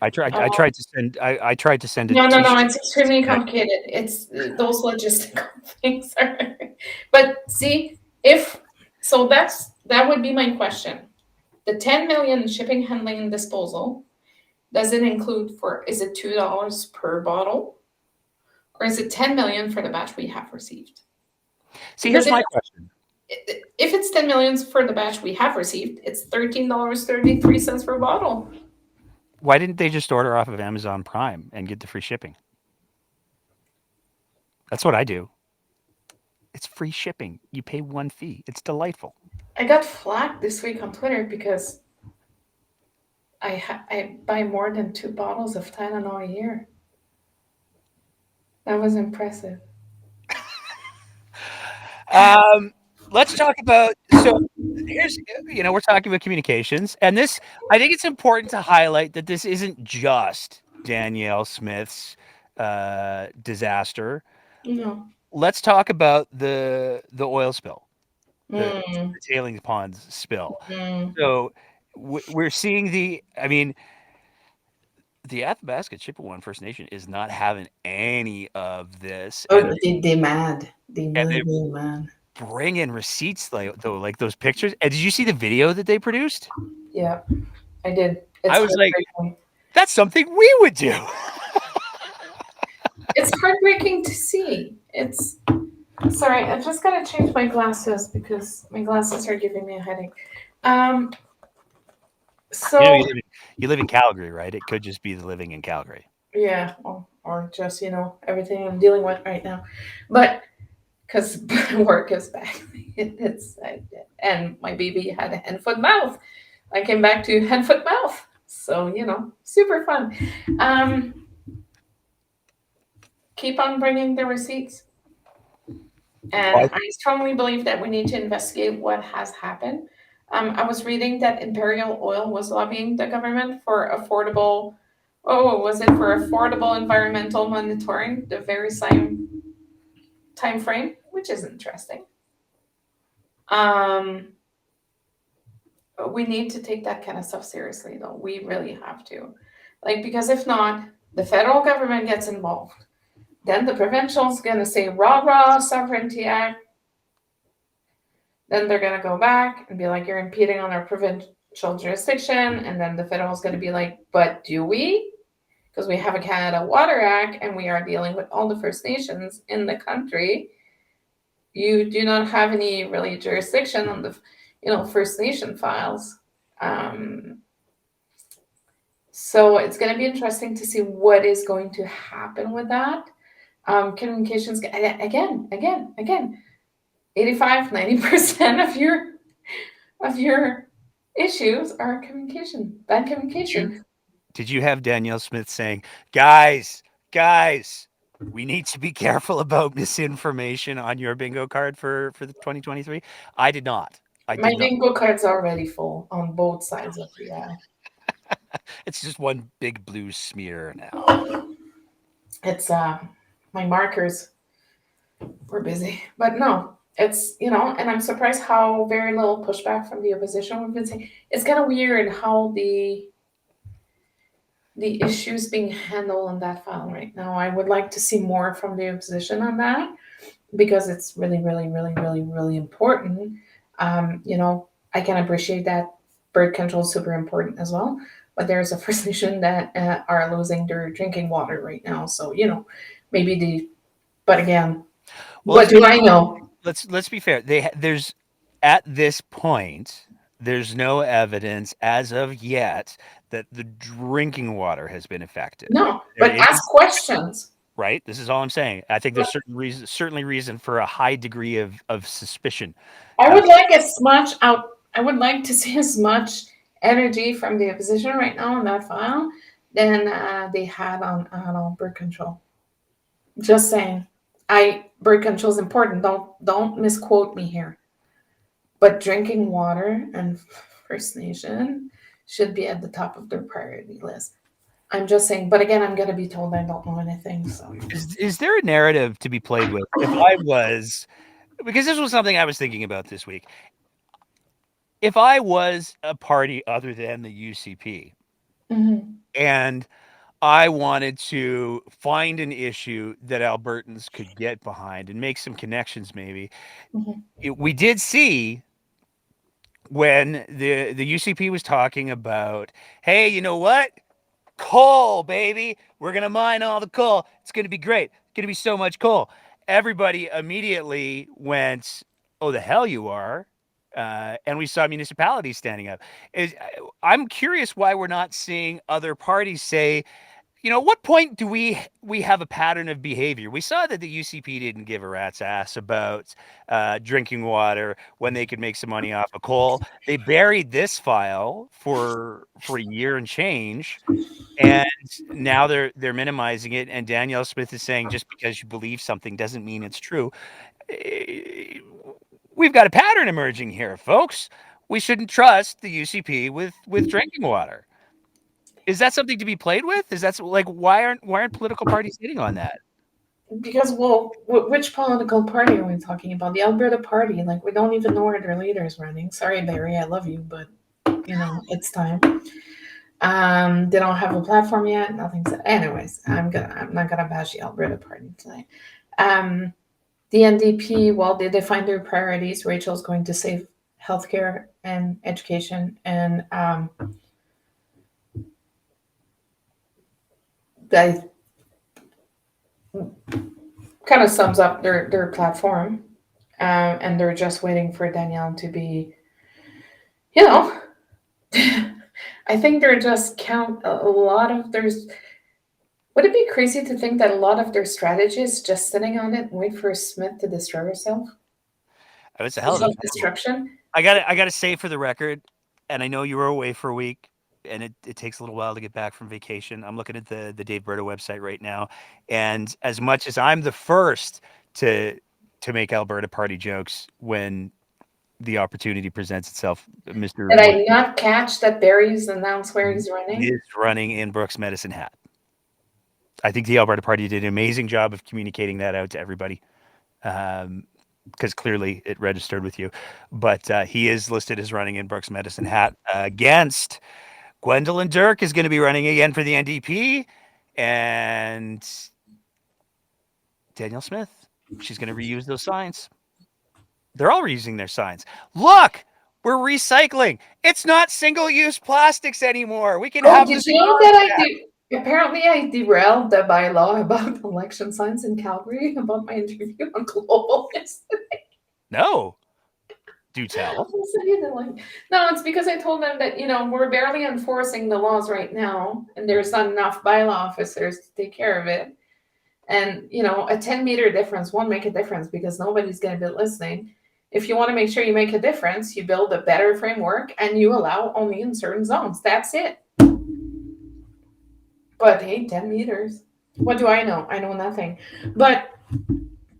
I tried to send it. No, it's extremely complicated. It's those logistical things are. But see, that would be my question. The 10 million shipping, handling, and disposal, does it include is it $2 per bottle? Or is it 10 million for the batch we have received? See, here's my question. If it's 10 million for the batch we have received, it's $13.33 per bottle. Why didn't they just order off of Amazon Prime and get the free shipping? That's what I do. It's free shipping. You pay one fee. It's delightful. I got flack this week on Twitter because I buy more than 2 bottles of Tylenol a year. That was impressive. Let's talk about, so here's, we're talking about communications, and this, I think it's important to highlight that this isn't just Danielle Smith's disaster. No. Let's talk about the oil spill, the tailings ponds spill. So we're seeing the Athabasca Chippewa First Nation is not having any of this. Oh, they're mad. They're really mad. Bring in receipts like those pictures. And did you see the video that they produced? Yeah, I did. I was like, that's something we would do. It's heartbreaking to see. Sorry, I've just got to change my glasses because my glasses are giving me a headache. So you live in Calgary, right? It could just be the living in Calgary. Yeah, or just everything I'm dealing with right now, but because work is back, and my baby had a hand, foot, mouth. I came back to hand, foot, mouth. So super fun. Keep on bringing the receipts. And I strongly believe that we need to investigate what has happened. I was reading that Imperial Oil was lobbying the government for affordable environmental monitoring, the very same time frame, which is interesting. We need to take that kind of stuff seriously, though. We really have to. Because if not, the federal government gets involved. Then the provincial's going to say, rah, Sovereignty Act. Then they're going to go back and be like, you're impeding on our provincial jurisdiction. And then the federal's going to be like, but do we? Because we have a Canada Water Act and we are dealing with all the First Nations in the country. You do not have any really jurisdiction on the, First Nation files. So it's going to be interesting to see what is going to happen with that. Communications, again, 85-90% of your issues are bad communication. Did you have Danielle Smith saying, guys, we need to be careful about misinformation on your bingo card for the 2023? I did not. My bingo card's already full on both sides of the aisle. It's just one big blue smear now. It's my markers were busy, but no, it's and I'm surprised how very little pushback from the opposition we've been saying. It's kind of weird how the issues being handled on that file right now. I would like to see more from the opposition on that because it's really, really, really, really, really important. I can appreciate that bird control is super important as well, but there's a First Nation that are losing their drinking water right now. So maybe but again, what do I know? Let's be fair. There's at this point, there's no evidence as of yet that the drinking water has been affected. No, There but is, ask questions. right? This is all I'm saying. I think there's certainly reason for a high degree of suspicion. I would like I would like to see as much energy from the opposition right now on that file than they had on bird control. Just saying, bird control is important. Don't misquote me here. But drinking water and First Nation should be at the top of their priority list. I'm just saying, but again, I'm gonna be told I don't know anything. So Is there a narrative to be played with? If I was, because this was something I was thinking about this week. If I was a party other than the UCP, and I wanted to find an issue that Albertans could get behind and make some connections, maybe. We did see when the UCP was talking about, hey, you know what? Coal, baby. We're going to mine all the coal. It's going to be great. It's going to be so much coal. Everybody immediately went, oh, the hell you are. And we saw municipalities standing up. I'm curious why we're not seeing other parties say, at what point do we have a pattern of behavior? We saw that the UCP didn't give a rat's ass about drinking water when they could make some money off of coal. They buried this file for a year and change, and now they're minimizing it. And Danielle Smith is saying just because you believe something doesn't mean it's true. We've got a pattern emerging here, folks. We shouldn't trust the UCP with drinking water. Is that something to be played with? Is that like why aren't political parties hitting on that? Because which political party are we talking about? The Alberta Party. Like we don't even know where their leader is running. Sorry, Barry, I love you, but it's time. They don't have a platform yet. Nothing's. Anyways, I'm not gonna bash the Alberta Party tonight. The NDP, well, they define their priorities. Rachel's going to save healthcare and education, and that kind of sums up their platform. And they're just waiting for Danielle to be, I think they're just count a lot of there's. Would it be crazy to think that a lot of their strategy is just sitting on it and wait for Smith to destroy herself? Oh, it's a hell of a destruction. I gotta say for the record, and I know you were away for a week, and it takes a little while to get back from vacation. I'm looking at the Dave Berta website right now, and as much as I'm the first to make Alberta Party jokes when the opportunity presents itself, Mr. Did I not catch that Barry's announced where he's running? He is running in Brooks Medicine Hat. I think the Alberta Party did an amazing job of communicating that out to everybody, because clearly it registered with you. But he is listed as running in Brooks Medicine Hat against Gwendolyn Dirk is going to be running again for the NDP, and Danielle Smith. She's going to reuse those signs. They're all reusing their signs. Look, we're recycling. It's not single-use plastics anymore. We can have. Did you know that apparently I derailed the bylaw about election signs in Calgary about my interview on Global yesterday? No. Do tell. No, it's because I told them that, we're barely enforcing the laws right now, and there's not enough bylaw officers to take care of it. And, a 10-meter difference won't make a difference because nobody's going to be listening. If you want to make sure you make a difference, you build a better framework and you allow only in certain zones. That's it. But hey, 10 meters. What do I know? I know nothing. But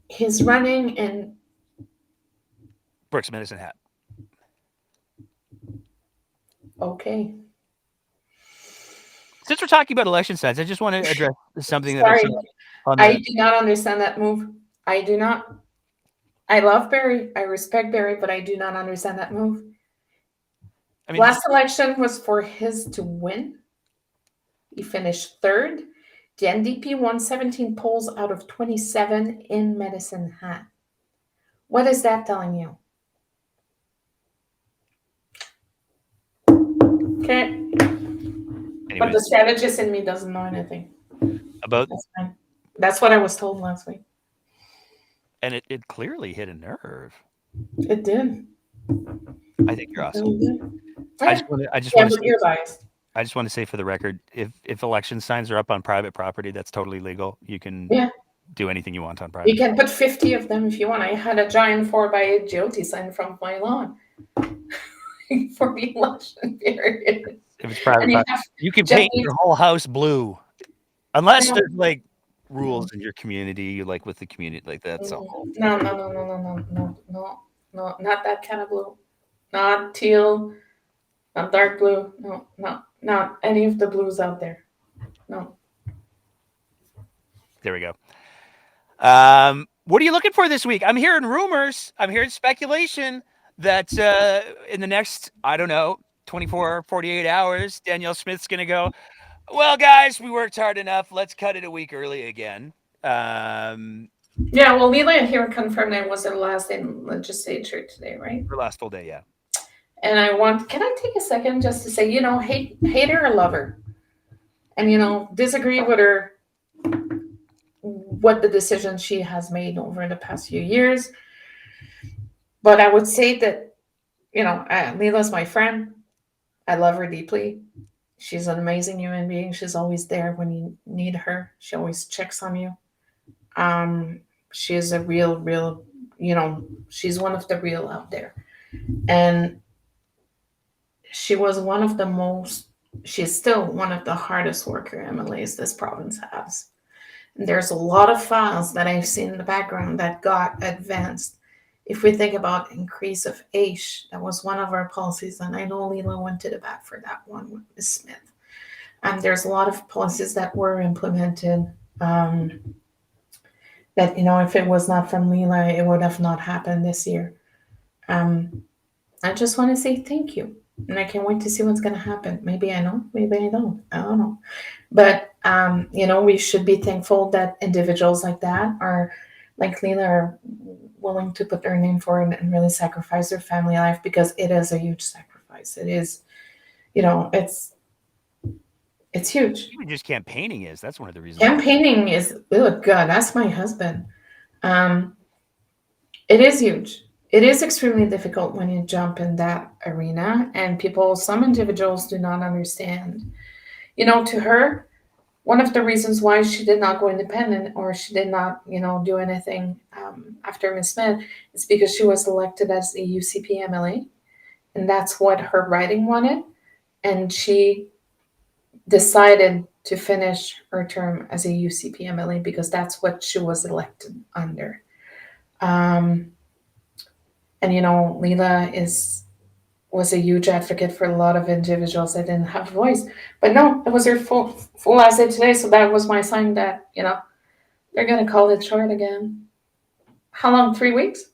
he's running in Brooks Medicine Hat. Okay. Since we're talking about election signs, I just want to address something that I Sorry, saw on I the. do not understand that move. I do not. I love Barry. I respect Barry, but I do not understand that move. I mean, Last election was for his to win. He finished third. The NDP won 17 polls out of 27 in Medicine Hat. What is that telling you? Okay. But anyways, the strategist in me doesn't know anything. about That's fine. That's what I was told last week. and it clearly hit a nerve. It did. I think you're It awesome. really did. I just want to. Yeah, but you're biased. I just want to say for the record, if election signs are up on private property, that's totally legal. You can Yeah. do anything you want on private. You can put 50 of them if you want. I had a giant 4x8 geote sign from my lawn for the election period. If it's private And property, you can paint Japanese- your whole house blue, unless No. there's like rules in your community, like with the community, like that's all. No, not that kind of blue. Not teal, not dark blue. No, not any of the blues out there. No. There we go. What are you looking for this week? I'm hearing rumors. I'm hearing speculation that in the next, I don't know, 24, 48 hours, Danielle Smith's going to go, well, guys, we worked hard enough. Let's cut it a week early again. Yeah, well, Leela here confirmed it was her last day in legislature today, right? Her last full day, yeah. And can I take a second just to say, hate her or love her? And, disagree with her, what the decision she has made over the past few years. But I would say that, Leela's my friend. I love her deeply. She's an amazing human being. She's always there when you need her. She always checks on you. She is a real, she's one of the real out there. And she was she's still one of the hardest worker MLAs this province has. And there's a lot of files that I've seen in the background that got advanced. If we think about increase of age, that was one of our policies, and I know Leela went to the bat for that one with Ms. Smith. And there's a lot of policies that were implemented that, if it was not from Leela, it would have not happened this year. I just want to say thank you. And I can't wait to see what's going to happen. Maybe I know, maybe I don't. I don't know. But, we should be thankful that individuals like that are, like Leela, are willing to put their name forward and really sacrifice their family life, because it is a huge sacrifice. It is, it's huge. Even just campaigning is. That's one of the reasons. Campaigning is, oh God, ask my husband. It is huge. It is extremely difficult when you jump in that arena, and some individuals do not understand. To her, one of the reasons why she did not go independent, or she did not, do anything after Ms. Smith, is because she was elected as a UCP MLA, and that's what her riding wanted, and she decided to finish her term as a UCP MLA because that's what she was elected under. And Leela was a huge advocate for a lot of individuals that didn't have a voice. But no, it was her full last day today, so that was my sign that, they're going to call it short again. How long? 3 weeks?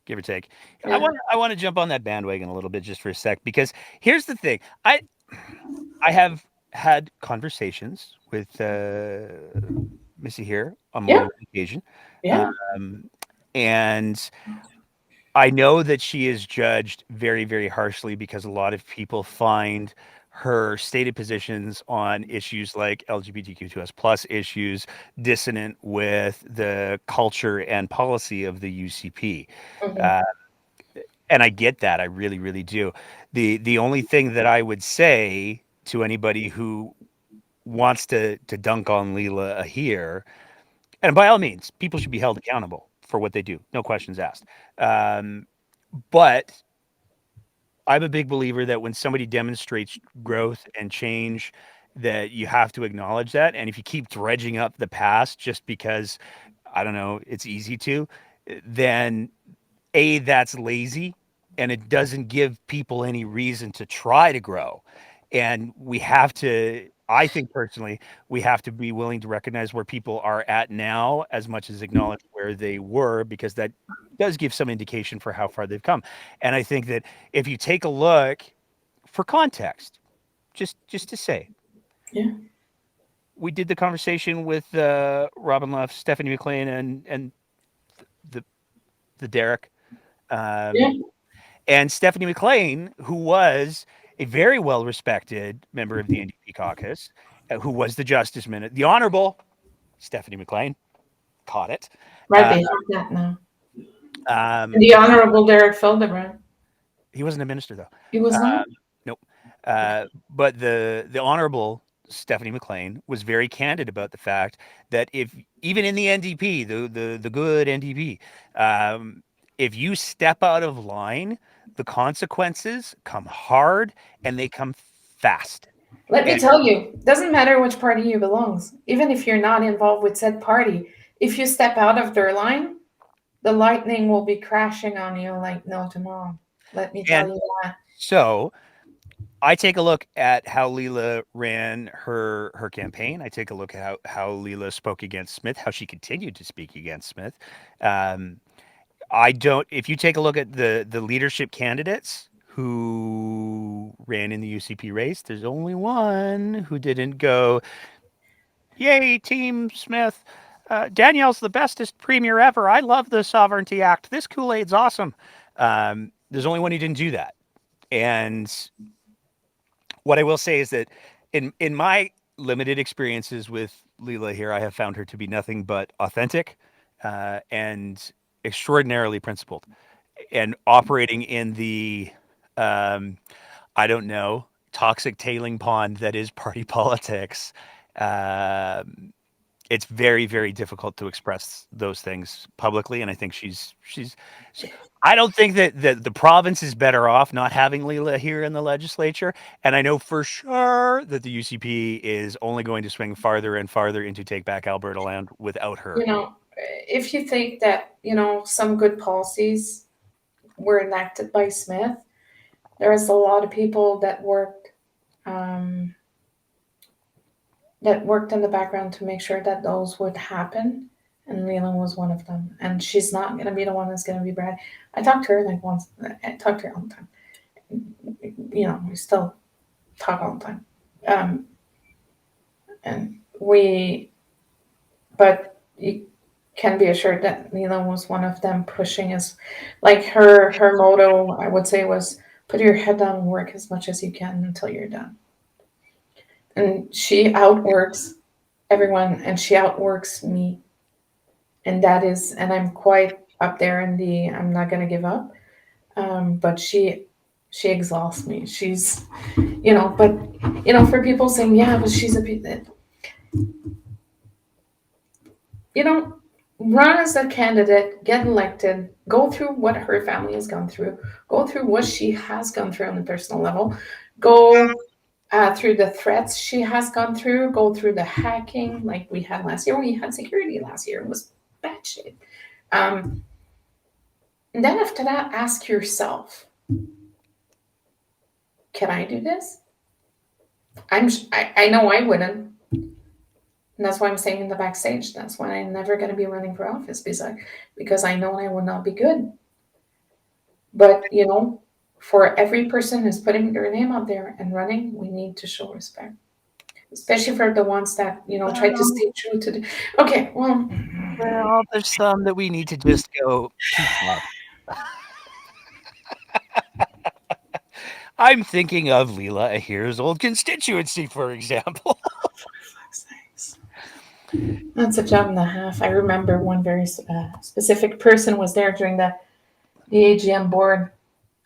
Give or take. Yeah. I want to jump on that bandwagon a little bit just for a sec, because here's the thing. I have had conversations with Missy here on more than one occasion. Yeah. And I know that she is judged very, very harshly because a lot of people find her stated positions on issues like LGBTQ2S plus issues dissonant with the culture and policy of the UCP. And I get that. I really, really do. The only thing that I would say to anybody who wants to dunk on Leela here, and by all means, people should be held accountable for what they do. No questions asked. But I'm a big believer that when somebody demonstrates growth and change, that you have to acknowledge that. And if you keep dredging up the past just because, I don't know, it's easy to, then that's lazy, and it doesn't give people any reason to try to grow. And we have to I think personally, we have to be willing to recognize where people are at now as much as acknowledge where they were, because that does give some indication for how far they've come. And I think that if you take a look for context, just to say, Yeah. we did the conversation with Robin Luff, Stephanie McLean, and the Derek. Yeah. And Stephanie McLean, who was a very well respected member of the NDP caucus, who was the Justice Minister, the Honorable Stephanie McLean, caught it. Right, they have that now. Um, The Honorable Derek Fildebrand. he wasn't a minister, though. He was not? Nope. But the Honorable Stephanie McLean was very candid about the fact that if even in the NDP, the good NDP, if you step out of line, the consequences come hard and they come fast. Let me tell you, doesn't matter which party you belongs. Even if you're not involved with said party, if you step out of their line, the lightning will be crashing on you like no tomorrow. Let me tell you that. So I take a look at how Leela ran her campaign. I take a look at how Leela spoke against Smith, how she continued to speak against Smith. If you take a look at the leadership candidates who ran in the UCP race, there's only one who didn't go, yay, Team Smith. Danielle's the bestest premier ever. I love the Sovereignty Act. This Kool-Aid's awesome. There's only one who didn't do that. And what I will say is that in my limited experiences with Leela here, I have found her to be nothing but authentic and extraordinarily principled, and operating in the I don't know, toxic tailing pond that is party politics. It's very, very difficult to express those things publicly, and I think she's I don't think that the province is better off not having Leela here in the legislature, and I know for sure that the UCP is only going to swing farther and farther into Take Back Alberta land without her. You know, if you think that, you know, some good policies were enacted by Smith, there was a lot of people that worked in the background to make sure that those would happen. And Leland was one of them. And she's not going to be the one that's going to be Brad. I talked to her like once. I talked to her all the time. You know, we still talk all the time. But you can be assured that Leland was one of them pushing us. Like her motto, I would say, was put your head down and work as much as you can until you're done. And she outworks everyone, and she outworks me. And and I'm quite up there in the, I'm not going to give up. But she exhausts me. She's, you know, but, you know, for people saying, yeah, but she's you know, run as a candidate, get elected, go through what her family has gone through, go through what she has gone through on a personal level, go through the threats she has gone through, go through the hacking like we had last year. We had security last year. It was bad shit. And then after that, ask yourself, can I do this? I know I wouldn't. And that's why I'm saying in the backstage, that's why I'm never going to be running for office, because I know I will not be good. But, you know, for every person who's putting their name out there and running, we need to show respect. Especially for the ones that, you know, try to stay true to the... Okay, well, there's some that we need to just go, I'm thinking of Leela Ahir's old constituency, for example. That's a job and a half. I remember one very specific person was there during the AGM board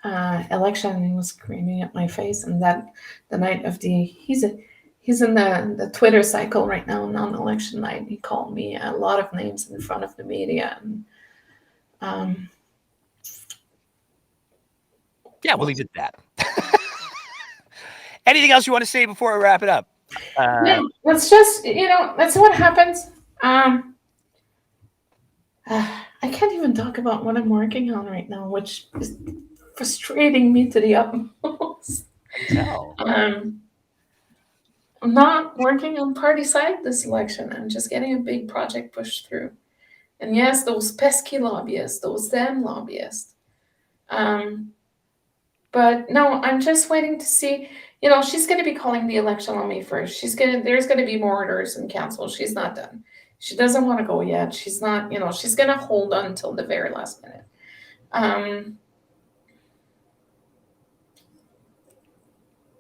election, and he was screaming at my face. And that the night of he's in the Twitter cycle right now, non-election night. He called me a lot of names in front of the media. And, yeah, we'll leave it at that. Anything else you want to say before we wrap it up? Let's just, you know, that's what happens. I can't even talk about what I'm working on right now, which is frustrating me to the utmost. I'm not working on party side this election. I'm just getting a big project pushed through. And yes, those pesky lobbyists, those damn lobbyists. But no, I'm just waiting to see. She's going to be calling the election on May 1st. There's going to be more orders in council. She's not done. She doesn't want to go yet. She's not, she's going to hold on until the very last minute.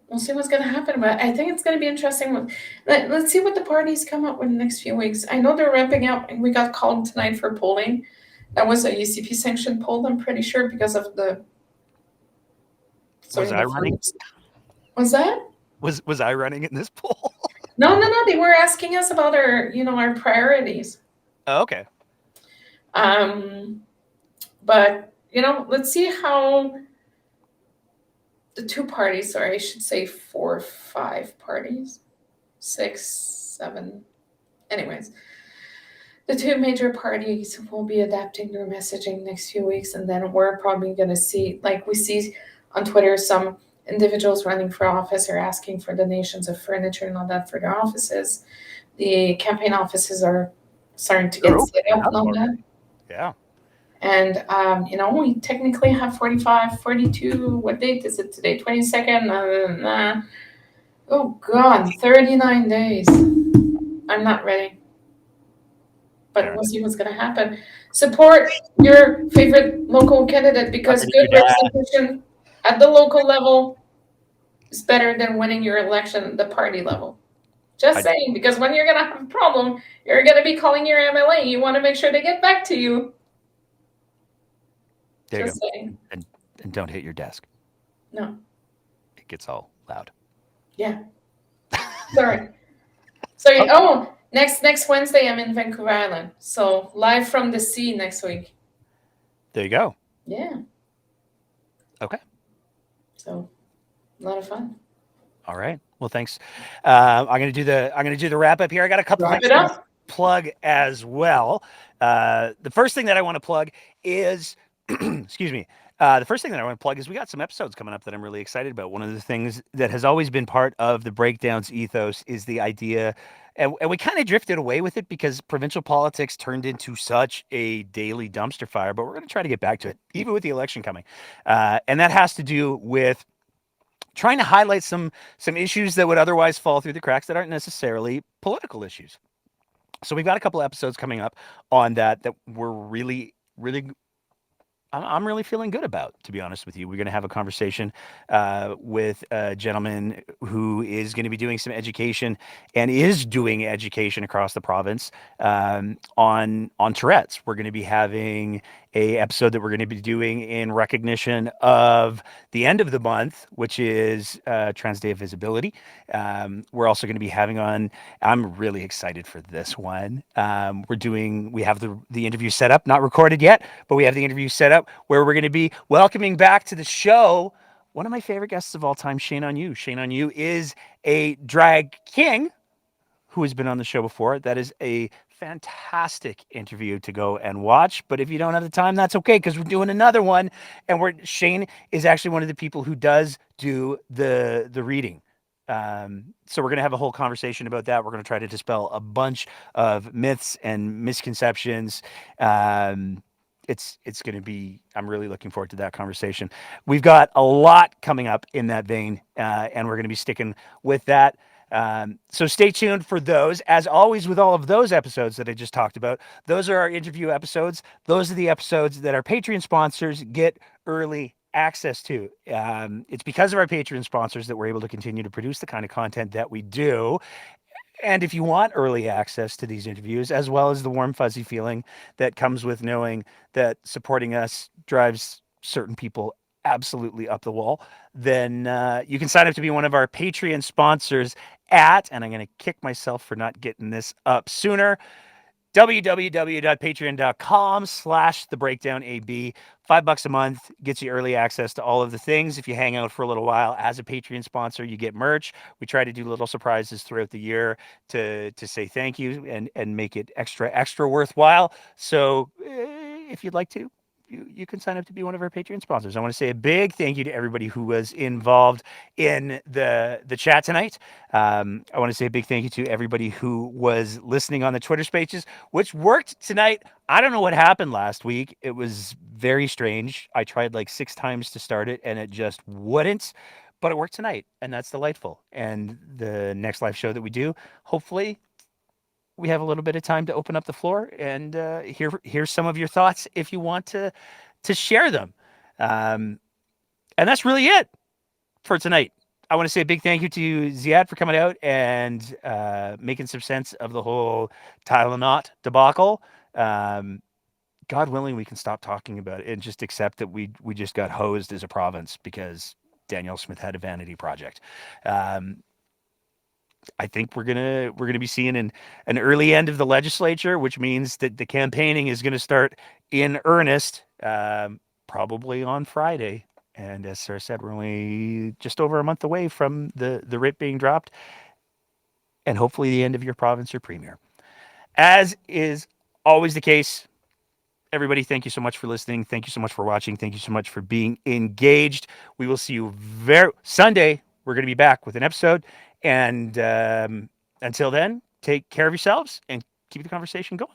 We'll see what's going to happen, but I think it's going to be interesting. Let's see what the parties come up with in the next few weeks. I know they're ramping up, and we got called tonight for polling. That was a UCP sanctioned poll, I'm pretty sure, because of the. Was I running? Was that? Was I running in this poll? No. They were asking us about our priorities. Oh, okay. But let's see how the two parties, or I should say 4 or 5 parties, 6, 7. Anyways, the two major parties will be adapting their messaging next few weeks, and then we're probably going to see, like we see on Twitter, some individuals running for office are asking for donations of furniture and all that for their offices. The campaign offices are starting to get set up and all that. Yeah. And, we technically have 45, 42, what date is it today? 22nd? Oh, God, 39 days. I'm not ready. But we'll see what's going to happen. Support your favorite local candidate, because good representation at the local level is better than winning your election at the party level. Just saying, because when you're going to have a problem, you're going to be calling your MLA. You want to make sure they get back to you. There Just you go. saying. And don't hit your desk. No. It gets all loud. Yeah. Sorry. Okay. Oh, next Wednesday I'm in Vancouver Island. So live from the sea next week. There you go. Yeah. Okay. So a lot of fun. All right. Well, thanks. I'm gonna do the wrap up here. I got a couple things to plug as well. The first thing that I want to plug is excuse me. The first thing that I want to plug is we got some episodes coming up that I'm really excited about. One of the things that has always been part of the Breakdown's ethos is the idea, and we kind of drifted away with it because provincial politics turned into such a daily dumpster fire, but we're going to try to get back to it, even with the election coming. And that has to do with trying to highlight some issues that would otherwise fall through the cracks that aren't necessarily political issues. So we've got a couple episodes coming up on that we're really, really I'm really feeling good about, to be honest with you. We're going to have a conversation with a gentleman who is going to be doing some education and is doing education across the province on Tourette's. We're going to be having a episode that we're going to be doing in recognition of the end of the month, which is Trans Day of Visibility. We're also going to be having on, I'm really excited for this one. We have the interview set up, not recorded yet, but we have the interview set up where we're going to be welcoming back to the show one of my favorite guests of all time, Shane On You. Shane On You is a drag king who has been on the show before. That is a fantastic interview to go and watch. But if you don't have the time, that's okay, because we're doing another one. And Shane is actually one of the people who does do the reading. So we're going to have a whole conversation about that. We're going to try to dispel a bunch of myths and misconceptions. It's going to be, I'm really looking forward to that conversation. We've got a lot coming up in that vein, and we're going to be sticking with that. So stay tuned for those. As always, with all of those episodes that I just talked about, those are our interview episodes. Those are the episodes that our Patreon sponsors get early access to. It's because of our Patreon sponsors that we're able to continue to produce the kind of content that we do. And if you want early access to these interviews, as well as the warm, fuzzy feeling that comes with knowing that supporting us drives certain people absolutely up the wall, then you can sign up to be one of our Patreon sponsors and I'm going to kick myself for not getting this up sooner, www.patreon.com/thebreakdownab. $5 a month gets you early access to all of the things. If you hang out for a little while as a Patreon sponsor, you get merch. We try to do little surprises throughout the year to say thank you and make it extra worthwhile. So if you'd like to, you can sign up to be one of our Patreon sponsors. I want to say a big thank you to everybody who was involved in the chat tonight. I want to say a big thank you to everybody who was listening on the Twitter Spaces, which worked tonight. I don't know what happened last week. It was very strange. I tried like 6 times to start it, and it just wouldn't. But it worked tonight, and that's delightful. And the next live show that we do, hopefully, we have a little bit of time to open up the floor and hear some of your thoughts if you want to share them. And that's really it for tonight. I want to say a big thank you to Ziad for coming out and making some sense of the whole Tylenol debacle. God willing, we can stop talking about it and just accept that we just got hosed as a province because Danielle Smith had a vanity project. I think we're gonna be seeing an early end of the legislature, which means that the campaigning is going to start in earnest, probably on Friday. And as Sarah said, we're only just over a month away from the writ being dropped, and hopefully the end of your province or premier. As is always the case, everybody, thank you so much for listening. Thank you so much for watching. Thank you so much for being engaged. We will see you Sunday. We're going to be back with an episode. And until then, take care of yourselves and keep the conversation going.